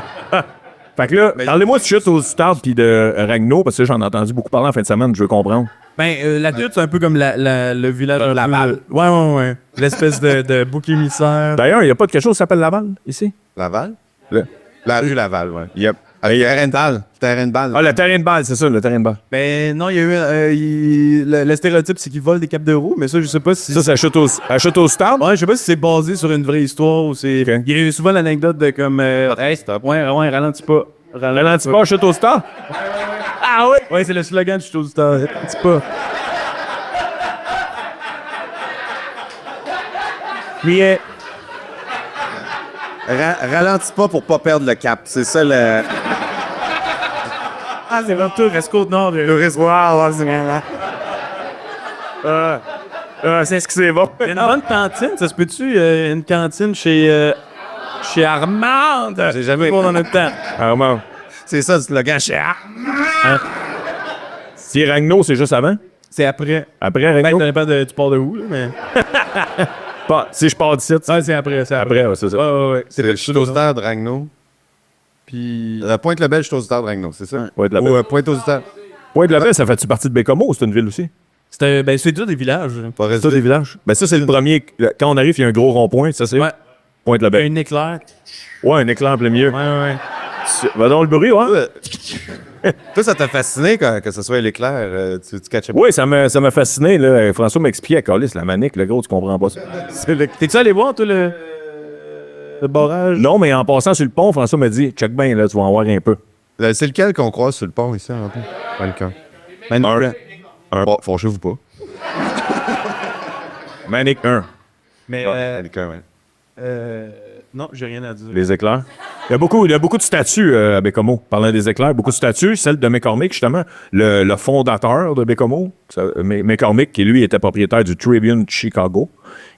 Fait que là, parlez-moi de chute aux outardes puis de Ragno, parce que j'en ai entendu beaucoup parler en fin de semaine, je veux comprendre.
Ben, la Tutte, c'est un peu comme le village de Laval. Ouais. L'espèce de bouc émissaire.
D'ailleurs, il n'y a pas de quelque chose qui s'appelle Laval, ici?
Laval? La rue Laval, ouais. Yep. Il y a terrain de balle.
Ah, le terrain de balle, c'est ça, le terrain de balle.
Ben, non, il y a eu. Le stéréotype, c'est qu'ils volent des capes de roue, mais ça, je sais pas si.
Ça, c'est à chute aux outardes?
Ouais, je sais pas si c'est basé sur une vraie histoire ou c'est.
Ok.
Il y a eu souvent l'anecdote de comme. Hey, stop. Ouais, ralentis pas.
Ralentis pas, chute aux outardes?
Ah oui? Ouais, c'est le slogan du show du temps. Ralentis pas. Puis,
Ralentis pas pour pas perdre le cap. C'est ça le...
ah, c'est vraiment tout, reste Côte-Nord.
Le réservoir,
C'est ce que c'est bon.
Il y a une bonne cantine, ça se peut-tu? Une cantine chez Armande.
J'ai jamais...
Tout le monde en notre temps.
Armand.
C'est ça le slogan chez Armand.
Si Ragno, c'est juste avant?
C'est après.
Après
Ben,
Ragno?
ça dépend de tu pars de où, là, mais.
Si je pars d'ici,
Ouais, c'est après, c'est après.
après, ouais, c'est ça.
Ouais.
C'est le chute aux outardes de Ragno.
Puis.
La Pointe-le-Bel, chute aux outardes de Ragno, c'est ça?
Ouais, de la
Ou
belle.
Pointe aux outardes.
Pointe-la-Belle, ça fait-tu partie de Bécamo ou c'est une ville aussi?
Ben, c'est déjà des villages.
Pas
C'est ça, des villages? Ben ça, c'est le premier. Quand on arrive, il y a un gros rond-point, ça c'est
Ouais.
Pointe-la-Belle.
Un éclair.
Ouais, un éclair en plein milieu.
Ouais.
Va donc le bruit, ouais?
Toi, ça t'a fasciné que ce soit l'éclair. Tu catchais pas?
Oui, ça m'a fasciné, là. François m'expliquait, Calis, la manique, le gros, tu comprends pas ça.
T'es-tu allé voir, toi, le barrage?
Non, mais en passant sur le pont, François m'a dit, check bien, là, tu vas en voir un peu.
C'est lequel qu'on croise sur le pont ici, en fait? Pas le cas. Bon, fâchez-vous pas.
Manic 1.
Mais,
Quelqu'un, ouais.
non, j'ai rien à dire.
Les éclairs. Il y a beaucoup de statues à Bécamo. Parlant des éclairs, beaucoup de statues. Celle de McCormick, justement, le fondateur de Bécamo, McCormick, qui lui était propriétaire du Tribune de Chicago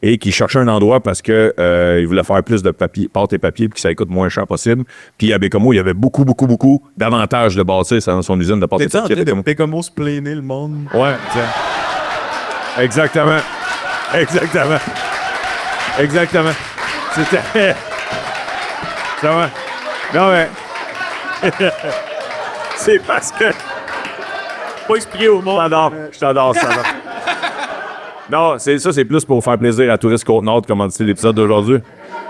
et qui cherchait un endroit parce que il voulait faire plus de papier, pâte et papier puis que ça coûte moins cher possible. Puis à Bécamo, il y avait beaucoup d'avantages de bâtir son usine de pâte et
T'es-tu en
papier.
train de Bécamo se plainer le monde?
Ouais, tiens. Exactement. C'était... Ça va. Non, mais... C'est parce que...
Pas expliquer au monde.
Je t'adore ça. Non, c'est plus pour faire plaisir à Touristes Côte-Nord, comme on dit l'épisode d'aujourd'hui.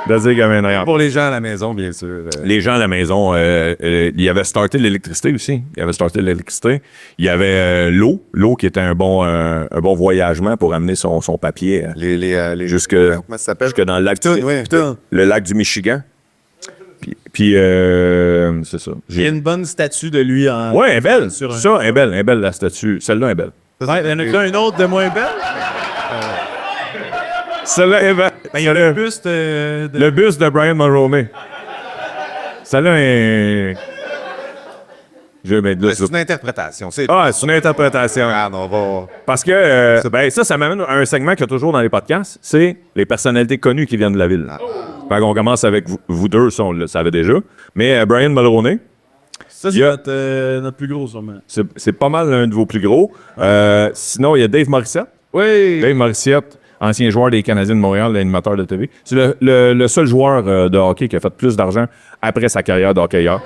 De dire qu'il y avait un rayon.
Pour les gens à la maison, bien sûr.
Les gens à la maison, il y avait starté l'électricité aussi. Il y avait l'eau. L'eau qui était un bon voyagement pour amener son papier jusque
Comment ça s'appelle?
jusque dans le lac,
Putain.
le lac du Michigan. Puis c'est ça.
Il y a une bonne statue de lui en.
Ouais, elle est belle.
Sur un-
Ça, elle est belle, la statue. Celle-là est belle.
Ouais, il y en a une autre de moins belle.
Celle-là est belle.
Ben, il y a le buste de.
Le buste de Brian Mulroney. Celle-là est... Je vais mettre là.
C'est une interprétation. C'est
C'est une interprétation.
Regarde, on va...
Parce que ça m'amène à un segment qu'il y a toujours dans les podcasts, c'est les personnalités connues qui viennent de la ville. Fait qu'on commence avec vous deux, ça, on le savait déjà. Mais Brian Mulroney,
Ça, c'est
Il y a-
notre plus gros, sûrement.
C'est pas mal l'un de vos plus gros. Sinon, il y a Dave Morissette.
Oui!
Dave Morissette, ancien joueur des Canadiens de Montréal, l'animateur de TV. C'est le seul joueur de hockey qui a fait plus d'argent après sa carrière de hockeyeur.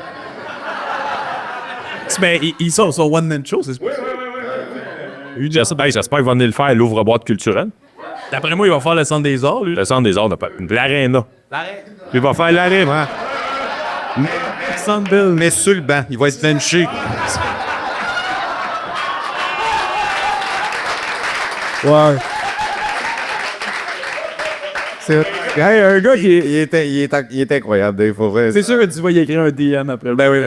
Mais ils sont sur one-man show, c'est ça?
J'espère qu'il va venir le faire à l'ouvre-boîte culturelle.
D'après moi, il va faire le centre des arts, lui.
Le centre des arts de l'Arena. Il va faire l'Arena.
Sandville, mais sur le banc. Il va se bencher.
Ouais.
Hey, un gars qui il est incroyable, Dave, faut vrai.
C'est sûr que tu vas y écrire un DM après.
Ben oui,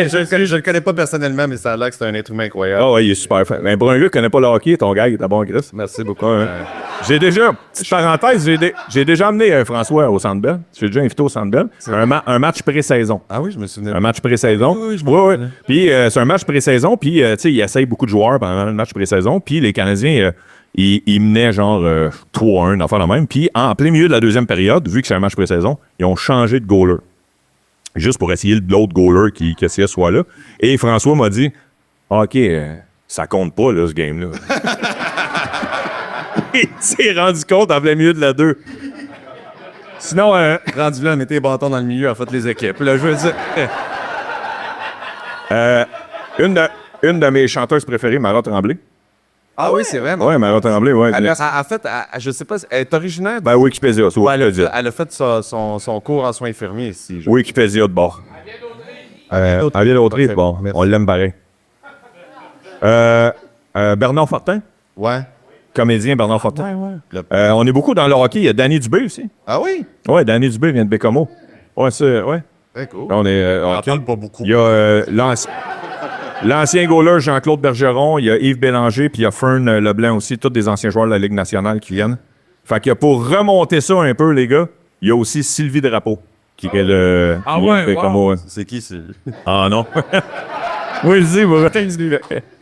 je le connais pas personnellement, mais ça a l'air que c'est un être humain incroyable.
Ah ouais, il est super fin. Mais pour un gars qui connaît pas le hockey, ton gars, il était bon, Chris.
Merci beaucoup.
J'ai déjà, petite parenthèse, j'ai déjà amené François au Centre Bell. J'ai déjà invité au Centre Bell. C'est un match pré-saison.
Ah oui, je me souviens.
Un match pré-saison. Oui. Puis c'est un match pré-saison, puis tu sais, il essaye beaucoup de joueurs pendant le match pré-saison, puis les Canadiens, ils menaient genre 3-1, enfin la même. Puis en plein milieu de la deuxième période, vu que c'est un match pré-saison, ils ont changé de goaler. Juste pour essayer l'autre goaler qui essayait soit là. Et François m'a dit, OK, ça compte pas, là, ce game-là. Il s'est rendu compte en plein milieu de la 2. Sinon,
Rendu là, mettez les bâtons dans le milieu, en fait, les équipes. Là, je veux dire.
une de mes chanteuses préférées, Mara Tremblay.
Ah oui, c'est vrai.
Ouais, Mara Tremblay, ouais.
En fait, je sais pas, elle est originaire.
Ben, Wikipédia, c'est Wikipédia.
Elle a fait son cours en soins infirmiers ici.
Wikipédia de bord. Elle vient d'Autriche, bon,
Merci.
on l'aime pareil. Bernard Fortin,
Ouais.
comédien Bernard Fortin. On est beaucoup dans le hockey, il y a Danny Dubé aussi.
Ah oui?
Ouais, Danny Dubé vient de Bécomo. Ouais, c'est, ouais.
Très cool.
On est,
On n'en parle pas beaucoup.
il y a l'ancien goaler Jean-Claude Bergeron, il y a Yves Bélanger, puis il y a Fern Leblanc aussi, tous des anciens joueurs de la Ligue nationale qui viennent. Fait que pour remonter ça un peu, les gars, il y a aussi Sylvie Drapeau, qui est le...
Ah ouais,
Bécomo, ouais.
C'est qui, c'est...
Ah non. Oui, je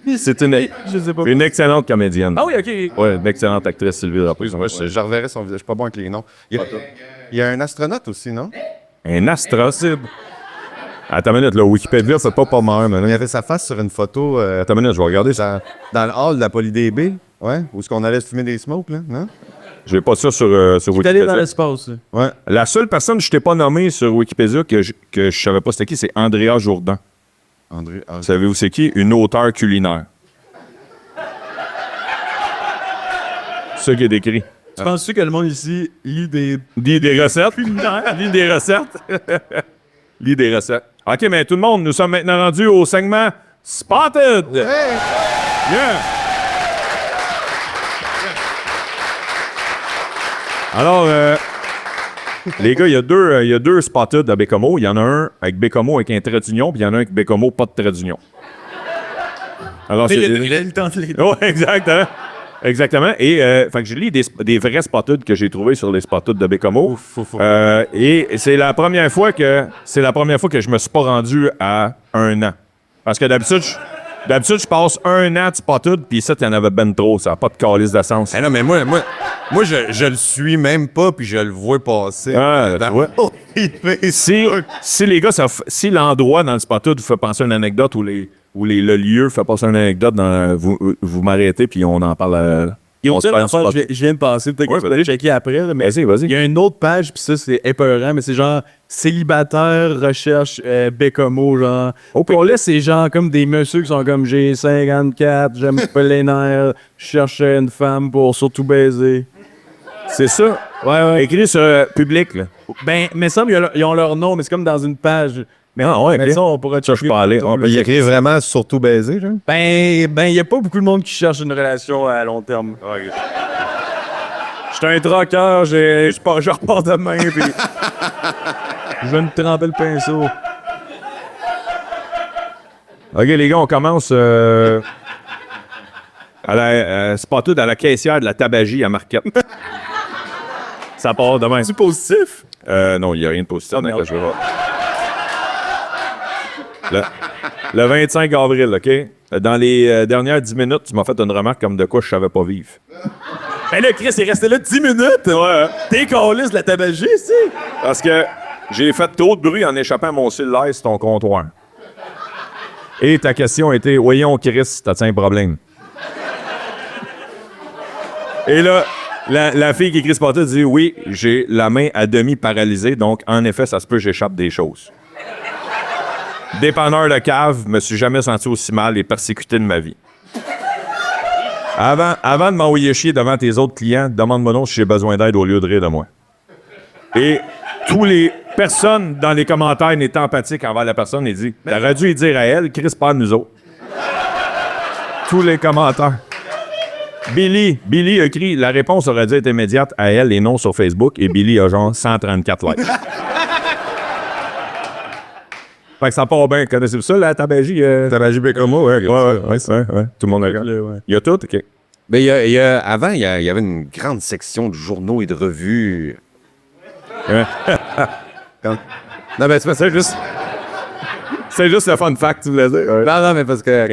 dis, c'est une excellente comédienne.
Ah oui, OK.
Ouais, une excellente actrice, Sylvie Drapeau.
Ouais, je reverrai son visage. Je suis pas bon avec les noms. Il y a un astronaute aussi, non?
Un astrocide. Attends une minute, là, Wikipédia, c'est pas mal,
Il
mais
y avait sa face sur une photo
attends une minute, je vais regarder ça.
dans le hall de la PolyDB. Ouais, où est-ce qu'on allait se fumer des smokes, là, non?
Je vais pas ça sur
T'es allé dans
Wikipédia.
l'espace.
Ouais.
La seule personne que je t'ai pas nommée sur Wikipédia que je savais pas c'était qui, c'est Andrea Jourdan.
André.
Savez-vous c'est qui? Une auteure culinaire. C'est ça qui est décrit.
Tu penses-tu que le monde ici lit des...
Lis des recettes. Lis des recettes. Lis des recettes. OK, mais tout le monde, nous sommes maintenant rendus au segment Spotted. Yeah. Alors, les gars, il y a deux Spotted à Bécomo. Il y en a un avec Bécomo avec un trait d'union, puis il y en a un avec Bécomo pas de trait d'union. Alors, c'est...
Il a le temps de les...
Oui, exact, hein? Exactement. Et fait que je lis des vrais Spotted que j'ai trouvés sur les Spotted de Bécomo. Et c'est la première fois que je me suis pas rendu à 1 an. Parce que d'habitude, je passe 1 an de Spotted, puis ça, il y en avait ben trop. Ça n'a pas de calice d'essence.
Eh non, mais moi je le suis même pas, puis je le vois passer.
Ah, tu vois. Si les gars, si l'endroit dans le Spotted vous fait penser à une anecdote ou le lieu fait passer une anecdote, vous m'arrêtez, puis on en parle. On se parle sur
Je viens de passer, peut-être que tu vas aller checker après, là, mais
Vas-y, vas-y.
il y a une autre page, puis ça, c'est épeurant, mais c'est genre célibataire, recherche Bécomo, genre. Puis là, c'est genre comme des messieurs qui sont comme j'ai 54, j'aime pas les nerfs, je cherche une femme pour surtout baiser.
C'est ça.
Ouais.
Écrit sur public, là.
Ben, mais ça, ils ont leur nom, mais c'est comme dans une page.
Mais ouais,
Mais ça, on pourrait
ça, je peux pas aller.
Il écrit vraiment surtout baiser, genre.
Ben, il y a pas beaucoup de monde qui cherche une relation à long terme. J'étais un troqueur, je repars demain, puis je vais me tremper le pinceau.
OK, les gars, on commence Spotted à la caissière de la tabagie à Marquette. Ça part demain.
C'est positif?
Non, il n'y a rien de positif.
merde.
Je vais voir. Le 25 avril, OK? Dans les dernières 10 minutes, tu m'as fait une remarque comme de quoi je savais pas vivre.
Ben là, Chris, il est resté là 10 minutes!
Ouais.
T'es caliste de la tabagie, ici!
Parce que j'ai fait trop de bruit en échappant mon cellulaire sur ton comptoir. Et ta question était, voyons, Chris, t'as-tu un problème? Et là, la fille qui écrit ce portrait dit, oui, j'ai la main à demi paralysée, donc en effet, ça se peut, j'échappe des choses. Dépanneur de cave, me suis jamais senti aussi mal et persécuté de ma vie. Avant de m'envoyer chier devant tes autres clients, demande-moi donc si j'ai besoin d'aide au lieu de rire de moi. Et tous les personnes dans les commentaires n'étaient empathiques envers la personne et dit, t'aurais dû y dire à elle, Chris, pas à nous autres. Tous les commentaires. Billy a écrit, la réponse aurait dû être immédiate à elle et non sur Facebook, et Billy a genre 134 likes. Fait que ça part bien. Connaissez-vous ça, la tabagie?
Tabagie Bécomo, ouais.
Ouais. Tout le monde regarde.
Ouais.
Il y a tout? OK.
Mais avant, il y avait une grande section de journaux et de revues. Non, mais c'est pas ça, juste...
C'est juste le fun fact, tu voulais dire. Ouais.
Non, mais parce que...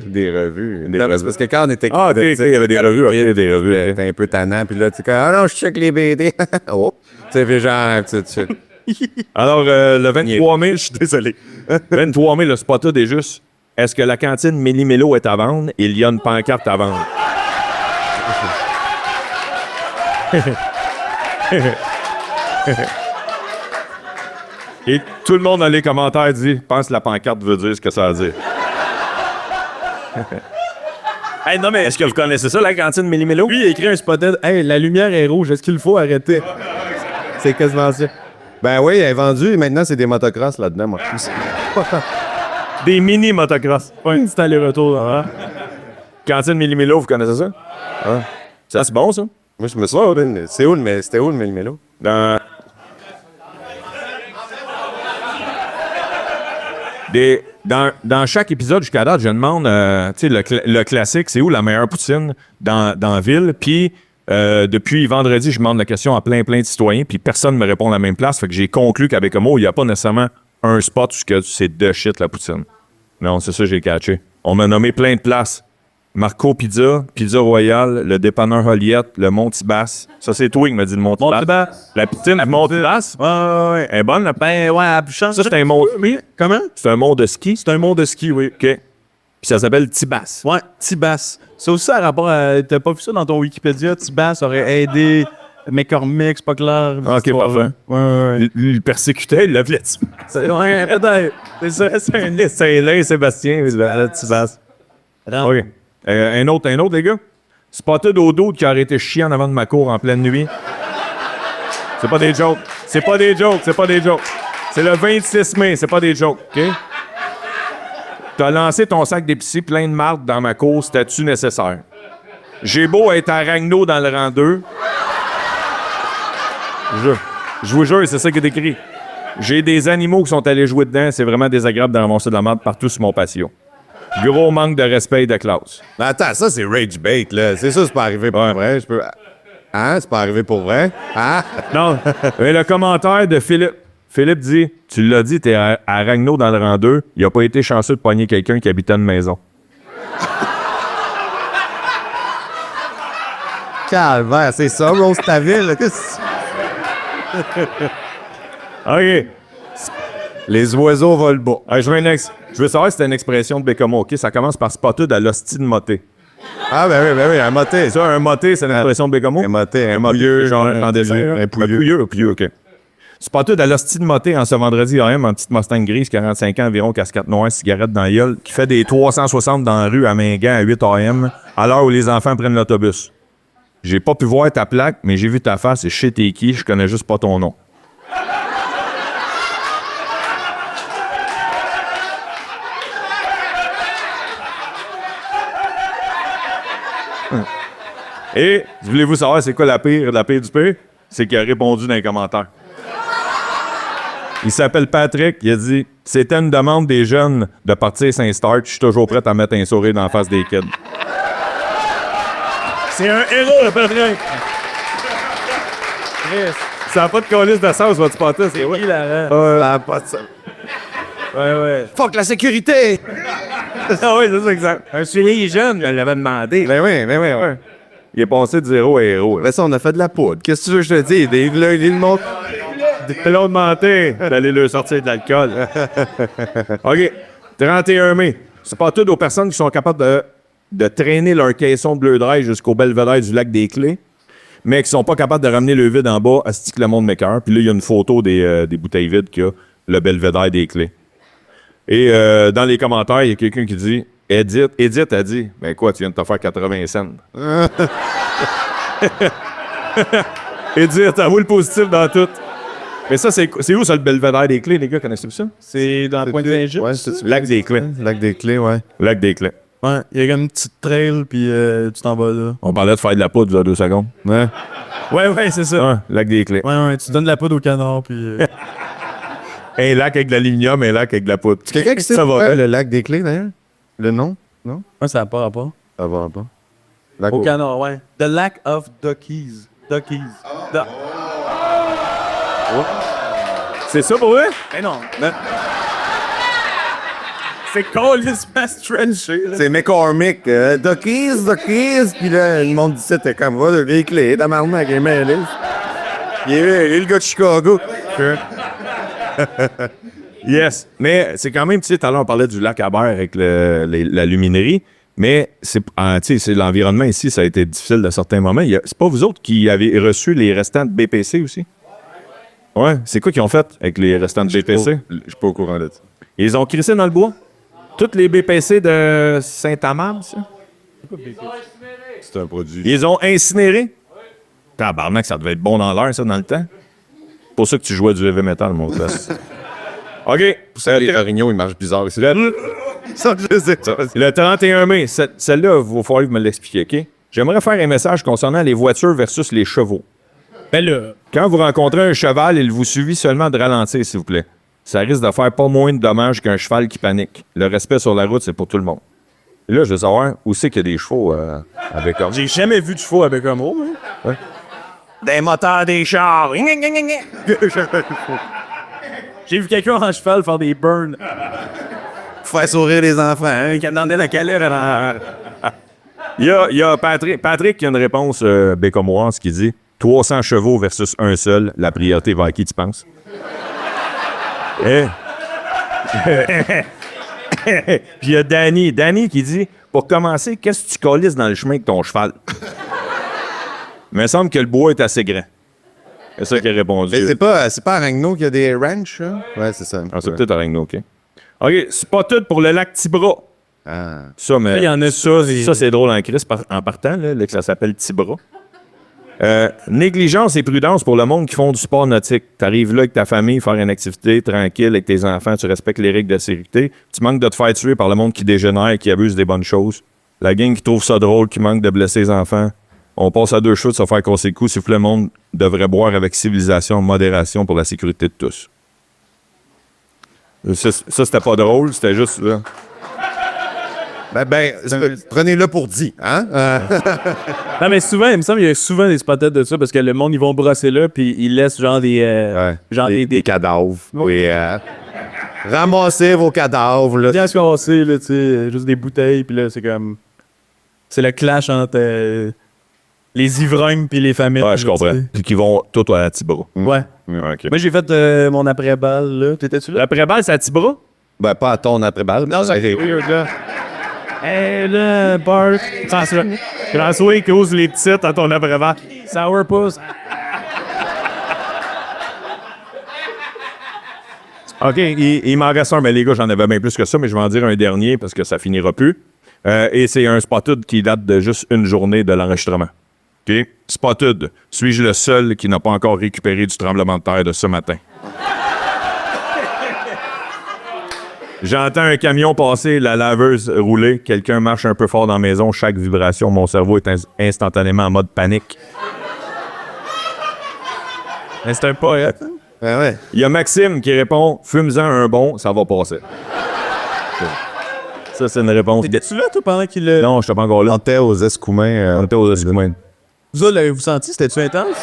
Des revues.
Non, mais c'est parce que quand on était...
Ah, il y avait des revues. OK, des revues.
C'était un peu tannant, puis là, tu sais, ah non, je check les BD. Oh, tu sais, puis genre, tu
Alors, le 23 mai, je suis désolé. 23 mai, le spot est juste, est-ce que la cantine Méli-Mélo est à vendre? Il y a une pancarte à vendre. Et tout le monde dans les commentaires dit, pense que la pancarte veut dire ce que ça veut dire. Hey, non, mais est-ce que vous connaissez ça, la cantine Méli-Mélo?
Lui, il a écrit un spotted. Hey, la lumière est rouge, est-ce qu'il faut arrêter? C'est quasiment ça.
Ben oui, elle est vendue, et maintenant, c'est des motocross là-dedans, moi.
Des mini motocross.
Pas un petit aller-retour. Hein?
Cantine Méli-Mélo, vous connaissez ça?
Ah.
Ça, c'est bon, ça?
Moi, je me souviens, c'était où le Méli-Mélo?
Dans chaque épisode jusqu'à date, je demande, tu sais, le classique, c'est où la meilleure poutine dans la ville? Puis, depuis vendredi, je demande la question à plein de citoyens, puis personne ne me répond à la même place. Fait que j'ai conclu qu'avec Homo, il n'y a pas nécessairement un spot où c'est de shit, la poutine. Non, c'est ça, j'ai catché. On m'a nommé plein de places. Marco Pizza, Pizza Royale, le dépanneur Joliette, le Montibasse. Ça, c'est toi qui m'a dit le Montibasse. La poutine du Montibasse?
Ouais.
Elle est bonne, la
Ben ouais, elle change.
Ça, c'est un mont.
Oui, comment?
C'est un mont de ski.
C'est un mont de ski, oui.
OK. Puis ça s'appelle Tibasse.
Ouais, Tibasse. Ça aussi, à rapport à... T'as pas vu ça dans ton Wikipédia? Tibasse aurait aidé McCormick, c'est pas clair.
OK, parfait.
Ouais.
Il le persécutait, il l'appelait Tibasse.
Ouais, peut-être. C'est ça.
C'est un liste. C'est là, Sébastien, Tibasse. OK. Un autre, les gars? Spotted au dos qui aurait été chiant en avant de ma cour en pleine nuit. C'est pas des jokes. C'est le 26 mai, c'est pas des jokes, OK? T'as lancé ton sac d'épicerie plein de marde dans ma cour, c'était-tu nécessaire? J'ai beau être à Ragno dans le rang 2. Je vous jure, c'est ça qui est écrit. J'ai des animaux qui sont allés jouer dedans, c'est vraiment désagréable de ramasser de la marde partout sur mon patio. Gros manque de respect et de classe.
Mais attends, ça, c'est rage bait, là. C'est ça, c'est pas arrivé pour vrai. Hein? C'est pas arrivé pour vrai? Hein?
Non. Mais le commentaire de Philippe. Philippe dit, tu l'as dit, t'es à Ragno dans le rang 2. Il a pas été chanceux de pogner quelqu'un qui habitait une maison.
Calvaire, c'est ça, Rose ta ville.
OK.
Les oiseaux volent bas.
Je veux savoir si c'est une expression de Bécomo, OK? Ça commence par spotted à l'hostie de moté.
Ah, ben oui, un moté.
Ça, un moté, c'est une expression de Bécomo?
Un moté, un pouilleux.
Genre en dessin.
Un pouilleux.
OK. Spotted à l'hostie de moté en ce vendredi AM, en petite Mustang grise, 45 ans environ, casquette noire, cigarette dans la gueule, qui fait des 360 dans la rue à Mingan à 8 AM, à l'heure où les enfants prennent l'autobus. J'ai pas pu voir ta plaque, mais j'ai vu ta face et je sais t'es qui, je connais juste pas ton nom. Et, voulez-vous savoir c'est quoi la pire du pire? C'est qu'il a répondu dans les commentaires. Il s'appelle Patrick, il a dit « C'était une demande des jeunes de partir Saint-Start, je suis toujours prêt à mettre un sourire dans la face des kids. » C'est un héros, le Patrick! Ça n'a pas de colis de sens, votre pote, c'est oui.
Ça n'a pas de sens.
Ouais.
Fuck la sécurité!
Ah oui, c'est ça, exact. Un suivi jeune, elle l'avait demandé.
Ben oui.
Il est passé de 0 à héros.
Ben ça, on a fait de la poudre. Qu'est-ce que tu veux que je te dise? Ils montrent...
Ils l'ont demandé d'aller leur sortir de l'alcool. OK. 31 mai. C'est pas toutes aux personnes qui sont capables de traîner leur caisson de bleu draille jusqu'au belvédère du lac des Clés, mais qui sont pas capables de ramener le vide en bas à ce que le monde m'écoeure. Puis là, il y a une photo des bouteilles vides qui a le belvédère des Clés. Et dans les commentaires, il y a quelqu'un qui dit Edith a dit ben quoi, tu viens de te faire 80 cents. Edith, avoue le positif dans tout. Mais ça, c'est où ça, le belvédère des Clés, les gars? Connaissez-vous ça?
C'est dans le coin de Saint-Gilles.
Ouais, c'est
Lac des Clés.
Lac des Clés, ouais.
Lac des Clés.
Ouais, il y a comme une petite trail, puis tu t'en vas là.
On parlait de faire de la poudre il y a 2 secondes.
Ouais.
Ouais, c'est ça.
Ouais, lac des Clés.
Ouais, tu donnes de la poudre au canard, puis...
Un lac avec de l'aluminium, un lac avec de la poudre.
C'est quelqu'un qui sait
ça va.
le lac des Clés, d'ailleurs? Le nom? Non?
Ouais, ça n'a pas rapport.
Ça va pas. Lac
Au canard, ouais. The Lack of Duckies. Duckies.
C'est ça pour eux?
Mais non. C'est complètement trenché, là.
C'est McCormick. Duckies, puis là, le monde dit ça, t'es comme, va, les Clés, tabarnak, il est mêlé. Il est le gars de Chicago.
Yes. Mais c'est quand même, tu sais, tout à l'heure, on parlait du lac à Berre avec la luminerie, mais c'est l'environnement ici, ça a été difficile de certains moments. C'est pas vous autres qui avez reçu les restants de BPC aussi? Ouais. C'est quoi qu'ils ont fait avec les restants de BPC?
Je suis pas au courant de ça.
Ils ont crissé dans le bois? Toutes les BPC de Saint-Amand, ça?
C'est un produit.
Ils ont incinéré? Tabarnak, ça devait être bon dans l'air, ça, dans le temps. C'est pour ça que tu jouais du heavy metal, mon gars. OK.
Les orignaux, ils marchent bizarre ici. Ça, je sais.
Le 31 mai, celle-là, il va falloir que vous me l'expliquiez, OK? J'aimerais faire un message concernant les voitures versus les chevaux.
Ben là...
Quand vous rencontrez un cheval, il vous suffit seulement de ralentir, s'il vous plaît. Ça risque de faire pas moins de dommages qu'un cheval qui panique. Le respect sur la route, c'est pour tout le monde. Et là, je veux savoir, où c'est qu'il y a des chevaux avec comme...
J'ai jamais vu de chevaux avec un mot, hein.
Ouais.
Des moteurs, des chars. J'ai vu quelqu'un en cheval faire des burns.
Faire sourire les enfants, hein?
Qui attendait la caleur.
Il y a Patrick qui a une réponse bécomoise qui dit 300 chevaux versus un seul, la priorité va à qui tu penses? Puis il y a Danny qui dit pour commencer, qu'est-ce que tu colisses dans le chemin avec ton cheval? Il me semble que le bois est assez grand. C'est ça qu'il a répondu.
Mais c'est pas à Ragno qu'il y a des ranchs, hein? Ouais, c'est ça.
Ah, c'est peut-être à Ragno, OK. OK, c'est pas tout pour le lac Tibra.
Ah.
Ça, mais
Il y en a
ça, c'est drôle en crise en partant, là, que ça s'appelle Tibra. Négligence et prudence pour le monde qui font du sport nautique. T'arrives là avec ta famille, faire une activité tranquille avec tes enfants, tu respectes les règles de sécurité. Tu manques de te faire tuer par le monde qui dégénère, qui abuse des bonnes choses. La gang qui trouve ça drôle, qui manque de blesser les enfants. On passe à 2 cheveux de se faire casser le cou. S'il vous plaît, le monde devrait boire avec civilisation, modération pour la sécurité de tous. Ça c'était pas drôle, c'était juste...
Prenez-le pour dit, hein?
Non, mais souvent, il me semble qu'il y a souvent des spots de ça parce que le monde, ils vont brosser là, puis ils laissent genre des. Genre
des cadavres. Oui. Ramassez vos cadavres, là.
Bien se casser, là, tu sais, juste des bouteilles, puis là, c'est comme. C'est le clash entre les ivrognes puis les familles.
Ouais, je comprends. Puis qui vont tout à Tibra.
Ouais.
OK.
Moi, j'ai fait mon après-balle, là. T'étais-tu là?
L'après-balle, c'est à Tibra?
Ben, pas à ton après-balle. Non, c'est
Weird, là. Hey, là, Bart. François, qui ose les petites à ton après-balle. Sourpuss.
OK, il m'en reste un, mais les gars, j'en avais bien plus que ça, mais je vais en dire un dernier parce que ça finira plus. Et c'est un Spotted qui date de juste une journée de l'enregistrement. OK? Spotted, suis-je le seul qui n'a pas encore récupéré du tremblement de terre de ce matin? J'entends un camion passer, la laveuse rouler, quelqu'un marche un peu fort dans la maison, chaque vibration, mon cerveau est instantanément en mode panique.
Mais c'est un poète.
ouais.
Il y a Maxime qui répond « Fume-en un bon, ça va passer. » Ça, c'est une réponse.
T'étais-tu là, toi, pendant qu'il le.
Non, je suis pas encore là.
On était aux Escoumins.
On était aux Escoumins.
Vous autres, l'avez-vous senti? C'était-tu intense?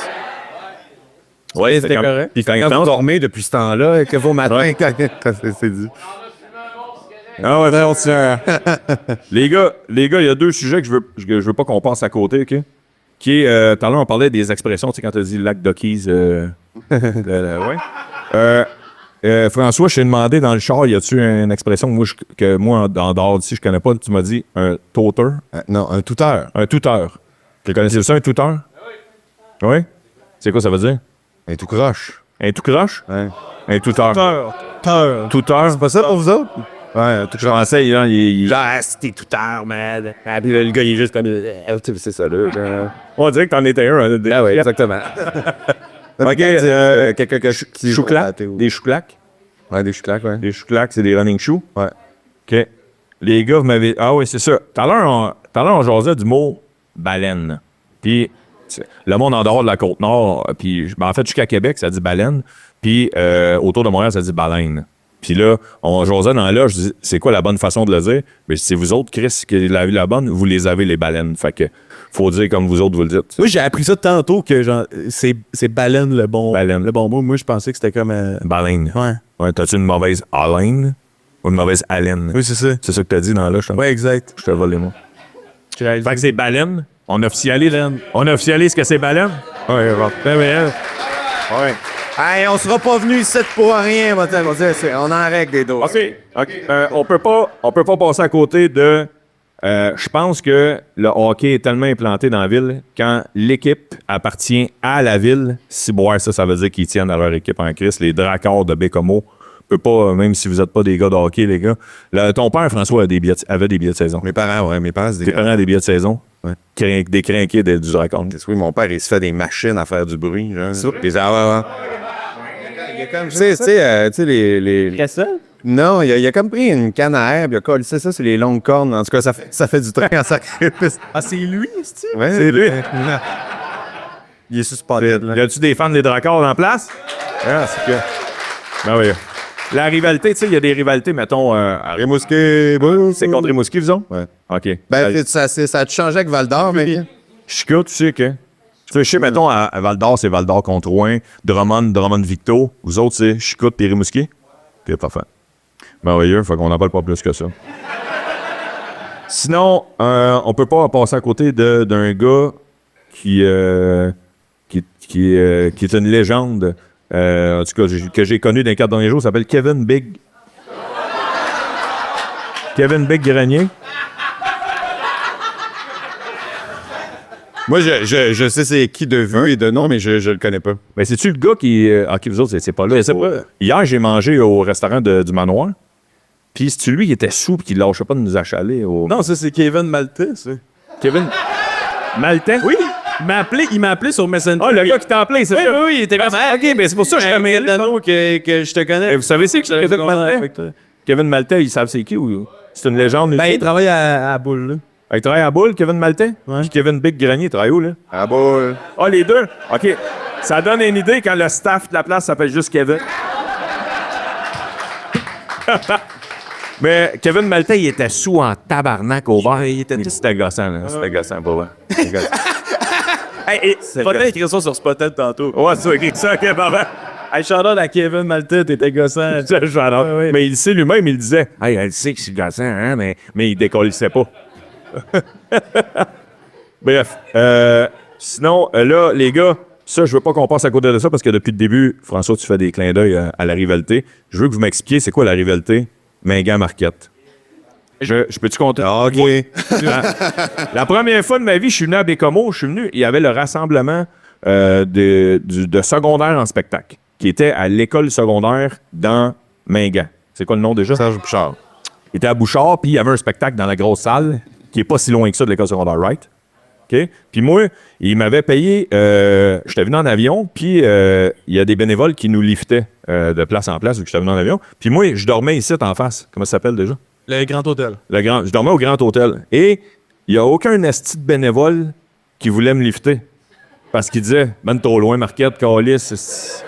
Oui,
c'était correct.
Puis
Quand vous dormez depuis ce temps-là, que vos matins, quand c'est dit.
Ah ouais, on tient. Les gars, il y a 2 sujets que je veux pas qu'on passe à côté, OK? Qui est, tout à l'heure, on parlait des expressions, tu sais, quand tu as dit lac Duckies, ouais. François, je t'ai demandé dans le char, y a-tu une expression que moi, en dehors d'ici, je connais pas? Tu m'as dit un toter.
Non, un touteur.
Un touteur. Tu connaissais ça, un touteur? Oui. C'est quoi ça veut dire?
Un tout croche.
Un tout croche?
Ouais.
Un touteur. Touteur.
C'est pas ça pour vous autres? Ouais, un tout
Je pensais, il...
Genre, c'était tout tard, man. Ah, puis là, le gars, il est juste comme.
C'est ça, là.
On dirait que t'en étais un.
Ah oui, exactement.
OK.
Quelqu'un qui
Chouclac. Des chouclacs.
Ouais, des chouclacs, ouais.
Des chouclacs, c'est des running shoes.
Ouais.
OK. Les gars, vous m'avez... Ah oui, c'est ça. Tout à l'heure, on jasait du mot baleine. Puis, le monde en dehors de la Côte-Nord, puis en fait, jusqu'à Québec, ça dit baleine. Puis, autour de Montréal, ça dit baleine. Puis là, on jasait dans là, je dis, c'est quoi la bonne façon de le dire? Mais c'est vous autres, Chris, qui l'avez la bonne, vous les avez, les baleines. Fait que, faut dire comme vous autres, vous le dites.
Moi, j'ai appris ça tantôt que genre, c'est baleine le bon mot. Moi, je pensais que c'était comme.
Baleine.
Ouais.
Ouais, t'as-tu une mauvaise haleine ou une mauvaise haleine?
Oui, c'est ça.
C'est ça que t'as dit dans là, je
Ouais, exact.
te vole les mots. Fait que c'est baleine. On officialise que c'est baleine? Ouais, ouais.
Hey, on sera pas venu ici pour rien, on en règle des dos.
OK. On peut pas passer à côté de... je pense que le hockey est tellement implanté dans la ville, quand l'équipe appartient à la ville, si boire ça veut dire qu'ils tiennent à leur équipe en crise. Les Dracars de Bécomo peut pas, même si vous n'êtes pas des gars de hockey, les gars. Ton père, François, avait des billets de saison.
Mes parents, c'est des
Tes parents avaient des billets de saison?
Ouais.
Des crinqués du Dracar.
Oui, mon père, il se fait des machines à faire du bruit. Genre. Puis, ouais. Il y a comme, tu sais, les... Non, il a comme pris une canne à air, puis il a collé ça sur les longues cornes. En tout cas, ça fait du train en sacrifice.
Ah, c'est lui, c'est-tu?
Ouais,
C'est lui.
Il est suspendé.
Y a-tu des fans des Dracars en place? Ah, c'est que... Ben oui. La rivalité, tu sais, il y a des rivalités, mettons... à
Rimouski,
c'est contre Rimouski, vous autres?
Ouais.
OK.
Ben, ça a changé avec Val-d'Or, mais...
Chica, tu sais que... Tu sais, je sais, mettons, à Val-d'Or, c'est Val-d'Or contre Rouen, Drummond-Victo. Vous autres, c'est Chica et Rimouski? OK, parfait. Merveilleux, fait qu'on n'en parle pas plus que ça. Sinon, on peut pas passer à côté d'un gars qui est une légende, en tout cas, que j'ai connu dans les 4 derniers jours, s'appelle Kevin Big Grenier.
Moi, je sais c'est qui de vue et de nom, mais je le connais pas.
Ben, c'est-tu le gars qui... OK, vous autres, c'est pas là. Hier, j'ai mangé au restaurant du Manoir. Puis c'est-tu lui qui était sous et qui lâchait pas de nous achaler au...
Non, ça, c'est Kevin Maltais, ça.
Kevin Maltais?
Oui! Il m'a appelé sur Messenger.
Ah, le gars qui t'a appelé, c'est ça?
Oui, il était comme ça. OK, ben c'est pour ça que je suis Dano que je te connais.
Et vous savez c'est que Kevin Maltais? Kevin Maltais, ils savent c'est qui ou... C'est une légende?
Ben, il travaille à Boule, là.
Il travaille à Boule, Kevin Maltais?
Ouais.
Puis Kevin Big Grenier, il travaille où, là?
À Boule.
Ah, les deux? OK. Ça donne une idée quand le staff de la place s'appelle juste Kevin. Mais Kevin Maltais, il était sous en tabarnak au bar. C'était gossant, là. C'était gossant, pour vrai.
Hey, Spotted écrit ça sur Spotted tantôt.
Ouais, c'est ça, écrit ça, OK, parfait.
Hey, shout-out à Kevin Maltais, t'étais gossant.
Ouais. Mais il sait lui-même, il disait, « Hey, elle sait que je suis gossant, hein, mais il décollissait pas. » Bref. Sinon, là, les gars, ça, je veux pas qu'on passe à côté de ça parce que depuis le début, François, tu fais des clins d'œil à la rivalité. Je veux que vous m'expliquiez c'est quoi la rivalité Mingan-Marquette. Je peux-tu compter?
OK.
La première fois de ma vie, je suis venu à Bécomo, il y avait le rassemblement de secondaire en spectacle, qui était à l'école secondaire dans Mingan. C'est quoi le nom déjà?
Serge Bouchard.
Il était à Bouchard, puis il y avait un spectacle dans la grosse salle, qui est pas si loin que ça de l'école secondaire, right? OK? Puis moi, il m'avait payé, j'étais venu en avion, puis il y a des bénévoles qui nous liftaient de place en place, vu que j'étais venu en avion. Puis moi, je dormais ici en face. Comment ça s'appelle déjà?
Le Grand Hôtel.
Je dormais au Grand Hôtel. Et il n'y a aucun esti de bénévole qui voulait me lifter. Parce qu'il disait, ben trop loin, Marquette, Calice.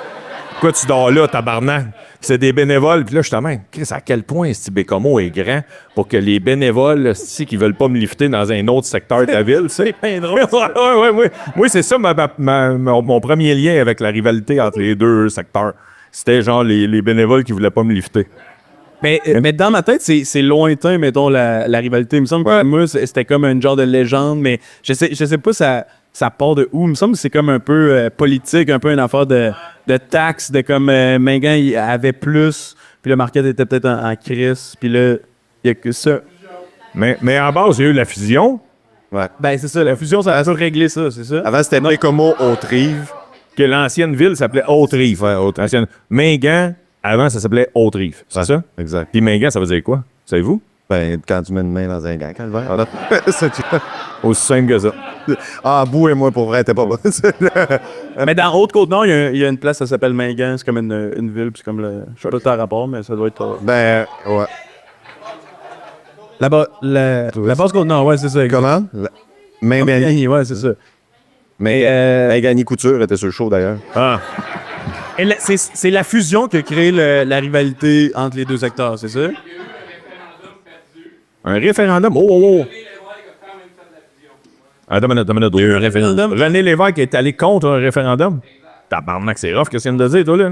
Pourquoi tu dors là, tabarnak? C'est des bénévoles. Puis là, je te demande, Chris, à quel point ce Bécomo est grand pour que les bénévoles, qui veulent pas me lifter dans un autre secteur de la ville, c'est pas drôle. Moi, c'est ça mon premier lien avec la rivalité entre les deux secteurs. C'était genre les bénévoles qui voulaient pas me lifter.
Mais dans ma tête, c'est lointain, mettons, la rivalité. Il me semble que moi, c'était comme un genre de légende, mais je sais pas ça part de où. Il me semble que c'est comme un peu politique, un peu une affaire de de taxes, de comme Mingan, il avait plus, puis le market était peut-être en crise, puis là, il y a que ça.
Mais en base, il y a eu la fusion.
Ouais.
Ben, c'est ça, la fusion, ça a toujours réglé ça, c'est ça?
Avant, c'était Bécomo, Haute-Rive.
Que l'ancienne ville s'appelait Haute-Rive.
Ouais, Haute-Rive.
L'ancienne... Mingan, avant, ça s'appelait Haute-Rive. C'est
Ouais,
ça?
Exact.
Puis Mingan, ça veut dire quoi? Savez-vous?
Ben, quand tu mets une main dans un gant, calvaire.
Aussi simple que ça.
Ah, Bou et moi, pour vrai, t'es pas bon.
Mais dans Haute-Côte-Nord, il y a une place, ça s'appelle Mingan, c'est comme une ville, puis c'est comme le... Je sais pas tout en rapport, mais ça doit être...
Ben, ouais.
Là-bas, la Basse-Côte-Nord, ouais, c'est ça.
Comment?
Mingani, ouais, c'est ça.
Mais Gagné Couture était sur le show, d'ailleurs.
Ah.
Et c'est la fusion qui a créé la rivalité entre les deux secteurs, c'est ça?
Un référendum? Oh! Attends une minute. Il y a eu un référendum. René Lévesque est allé contre un référendum? Tabarnak, c'est rough, qu'est-ce qu'il vient de dire, toi, là?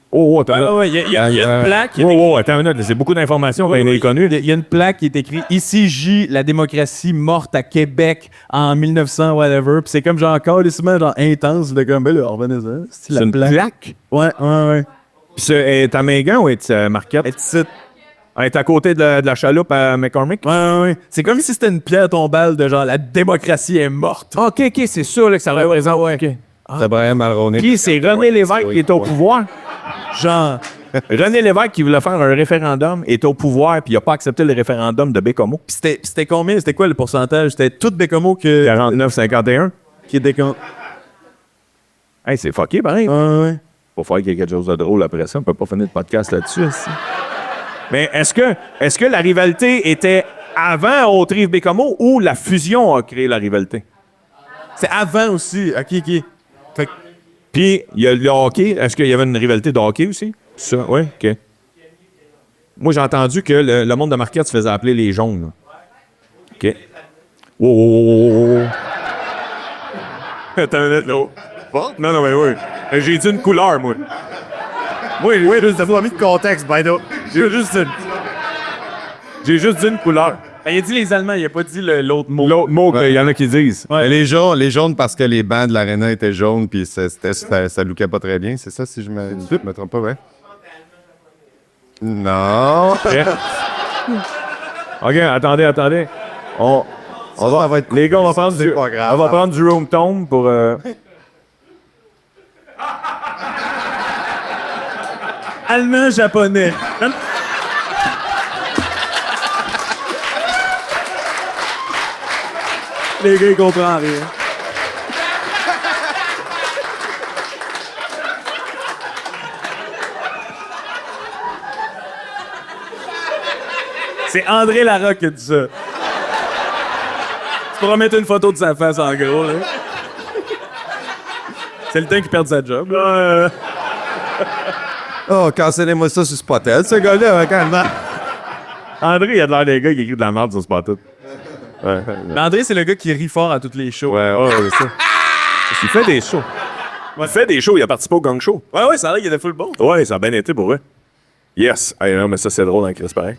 Oh, attends.
Ouais, il y a une plaque.
Attends une minute, c'est beaucoup d'informations, il est connu.
Il y a une plaque qui est écrite « Ici gît la démocratie morte à Québec en 1900, whatever ». Puis c'est comme genre encore genre intense, de comme, ben là, revenez-en.
C'est une plaque?
Ouais.
Puis elle est à Mingan ou est à Marquette? Elle est à côté de la chaloupe à McCormick?
Ouais. C'est comme si c'était une pierre tombale de genre « La démocratie est morte ».
OK, c'est ça là, que ça représente. Ouais. OK.
C'est Brian Mulroney.
Puis c'est René Lévesque qui est au pouvoir.
Genre...
René Lévesque qui voulait faire un référendum est au pouvoir puis il n'a pas accepté le référendum de Bécomo.
Puis c'était combien? C'était quoi le pourcentage? C'était tout Bécomo que...
49-51.
Qui était contre...
Hey, c'est fucké, pareil.
Ouais.
Faut faire qu'il y ait quelque chose de drôle après ça. On peut pas finir le podcast là-dessus. Aussi. Mais est-ce que la rivalité était avant Haute-Rive-Bécomo ou la fusion a créé la rivalité?
C'est avant aussi. OK.
Puis, il y a le hockey. Est-ce qu'il y avait une rivalité de hockey aussi? Ça, oui, OK. Moi, j'ai entendu que le monde de Marquette se faisait appeler les jaunes. Là. OK. Wow. Attends une minute, là. Non, mais oui. J'ai dit une couleur, moi. Oui,
T'as pas mis de contexte, by the way.
J'ai juste dit une couleur.
Ben, il a dit les Allemands, il a pas dit l'autre mot.
L'autre mot, il y en a qui disent.
Ouais. Les jaunes parce que les bancs de l'aréna étaient jaunes puis ça lookait pas très bien. C'est ça, si je me trompe pas, ouais? Non.
OK, attendez.
Ça va être...
Les gars, on va prendre du room tone pour...
Allemand, japonais. Les gars, ils comprennent rien. C'est André Larocque qui a dit ça. Tu pourras mettre une photo de sa face en gros, là. C'est le temps qu'il perd sa job, là.
Oh, cancellez-moi ça sur Spotel, ce gars-là, calmement.
André, il a de l'air des gars qui écrivent de la merde sur Spotify. Ouais.
Mais André, c'est le gars qui rit fort à toutes les shows.
Ouais, c'est ça. Il fait des shows. Il fait des shows, il a participé au gang show.
Ouais, ça a l'air qu'il était full bon.
Ouais, ça a bien été pour eux. Yes. Hey, non, mais ça, c'est drôle, hein, Chris, pareil.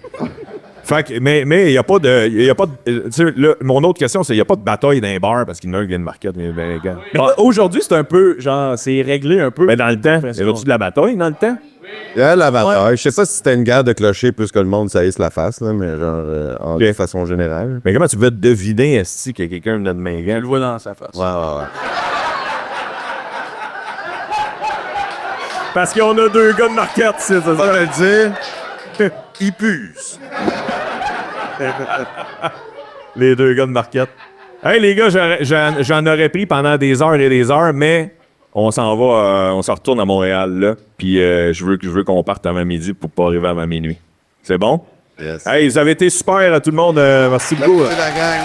Fait que, mais il n'y a pas de. Tu sais, là, mon autre question, c'est il n'y a pas de bataille dans les bars parce qu'il y en a un qui vient de Marquette. Mais
aujourd'hui, c'est un peu, genre, c'est réglé un peu.
dans le temps, y avait-tu de la bataille dans le temps?
Il y a l'avantage. Je sais pas si c'était une guerre de clochers plus que le monde saillisse la face, là, mais genre, de façon générale.
Mais comment tu veux deviner, est-ce que quelqu'un venait de Mingan?
Je le vois dans sa face.
Ouais.
Parce qu'on a deux gars de Marquette, c'est ça.
Ça veut dire, ils puent.
Les deux gars de Marquette. Hey, les gars, j'en aurais pris pendant des heures et des heures, mais on s'en va, on s'en retourne à Montréal, là. Puis je veux qu'on parte avant midi pour pas arriver avant minuit. C'est bon?
Yes.
Hey, vous avez été super à tout le monde. Merci beaucoup.
C'est la gang.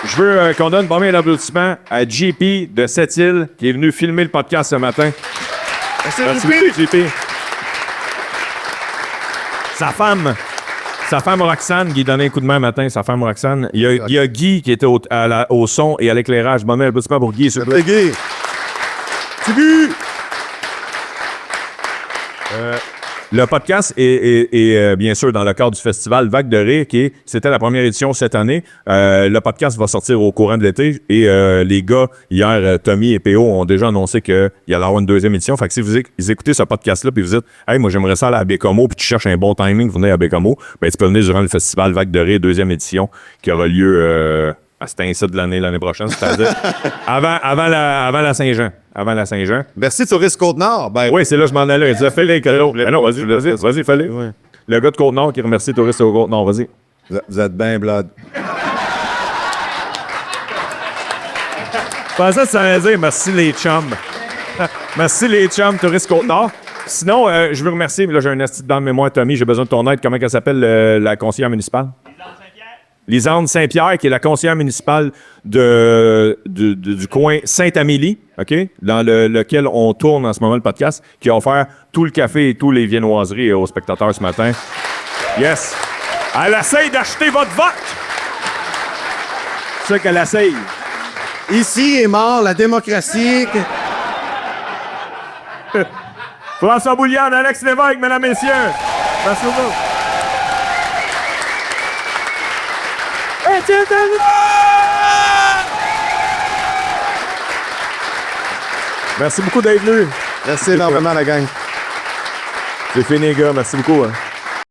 Je veux qu'on donne pas mal d'applaudissements à JP de Sept-Îles qui est venu filmer le podcast ce matin. Merci beaucoup, JP. Sa femme Roxane qui donnait un coup de main matin, sa femme Roxane. Il y a Guy qui était au son et à l'éclairage. Bon, mais applaudissements pour Guy.
C'est Guy. C'est Guy.
Le podcast est, bien sûr dans le cadre du festival Vague de rire, c'était la première édition cette année. Le podcast va sortir au courant de l'été et les gars, hier, Tommy et PO ont déjà annoncé qu'il y allait avoir une deuxième édition. Fait que si vous écoutez ce podcast-là puis vous dites « Hey, moi j'aimerais ça aller à Bécomo » puis tu cherches un bon timing pour venir à Bécomo, ben tu peux venir durant le festival Vague de rire, deuxième édition, qui aura lieu à cet instant de l'année prochaine, c'est-à-dire avant la Saint-Jean. Avant la Saint-Jean.
Merci, Tourisme Côte-Nord. Ben,
Oui, c'est là que je m'en allais. Il dit, fais-les, non, vas-y, fais-les.
Ouais.
Le gars de Côte-Nord qui remercie les touristes au Côte-Nord, vas-y.
Vous êtes bien blood.
Je pensais que ça allait dire merci les chums. Merci les chums, touristes Côte-Nord. Sinon, je veux remercier, mais là, j'ai un esti dans le mémoire, Tommy, j'ai besoin de ton aide. Comment elle s'appelle, la conseillère municipale? Lisande Saint-Pierre, qui est la conseillère municipale du coin Sainte-Amélie, OK? Dans lequel on tourne en ce moment le podcast, qui a offert tout le café et tous les viennoiseries aux spectateurs ce matin. Yes! Elle essaye d'acheter votre vote! C'est ça qu'elle essaye.
Ici est mort la démocratie.
François Boulian, Alex Lévesque, mesdames, messieurs. Merci beaucoup. Merci beaucoup d'être venu.
Merci énormément, la gang.
C'est fini, les gars. Merci beaucoup. Hein.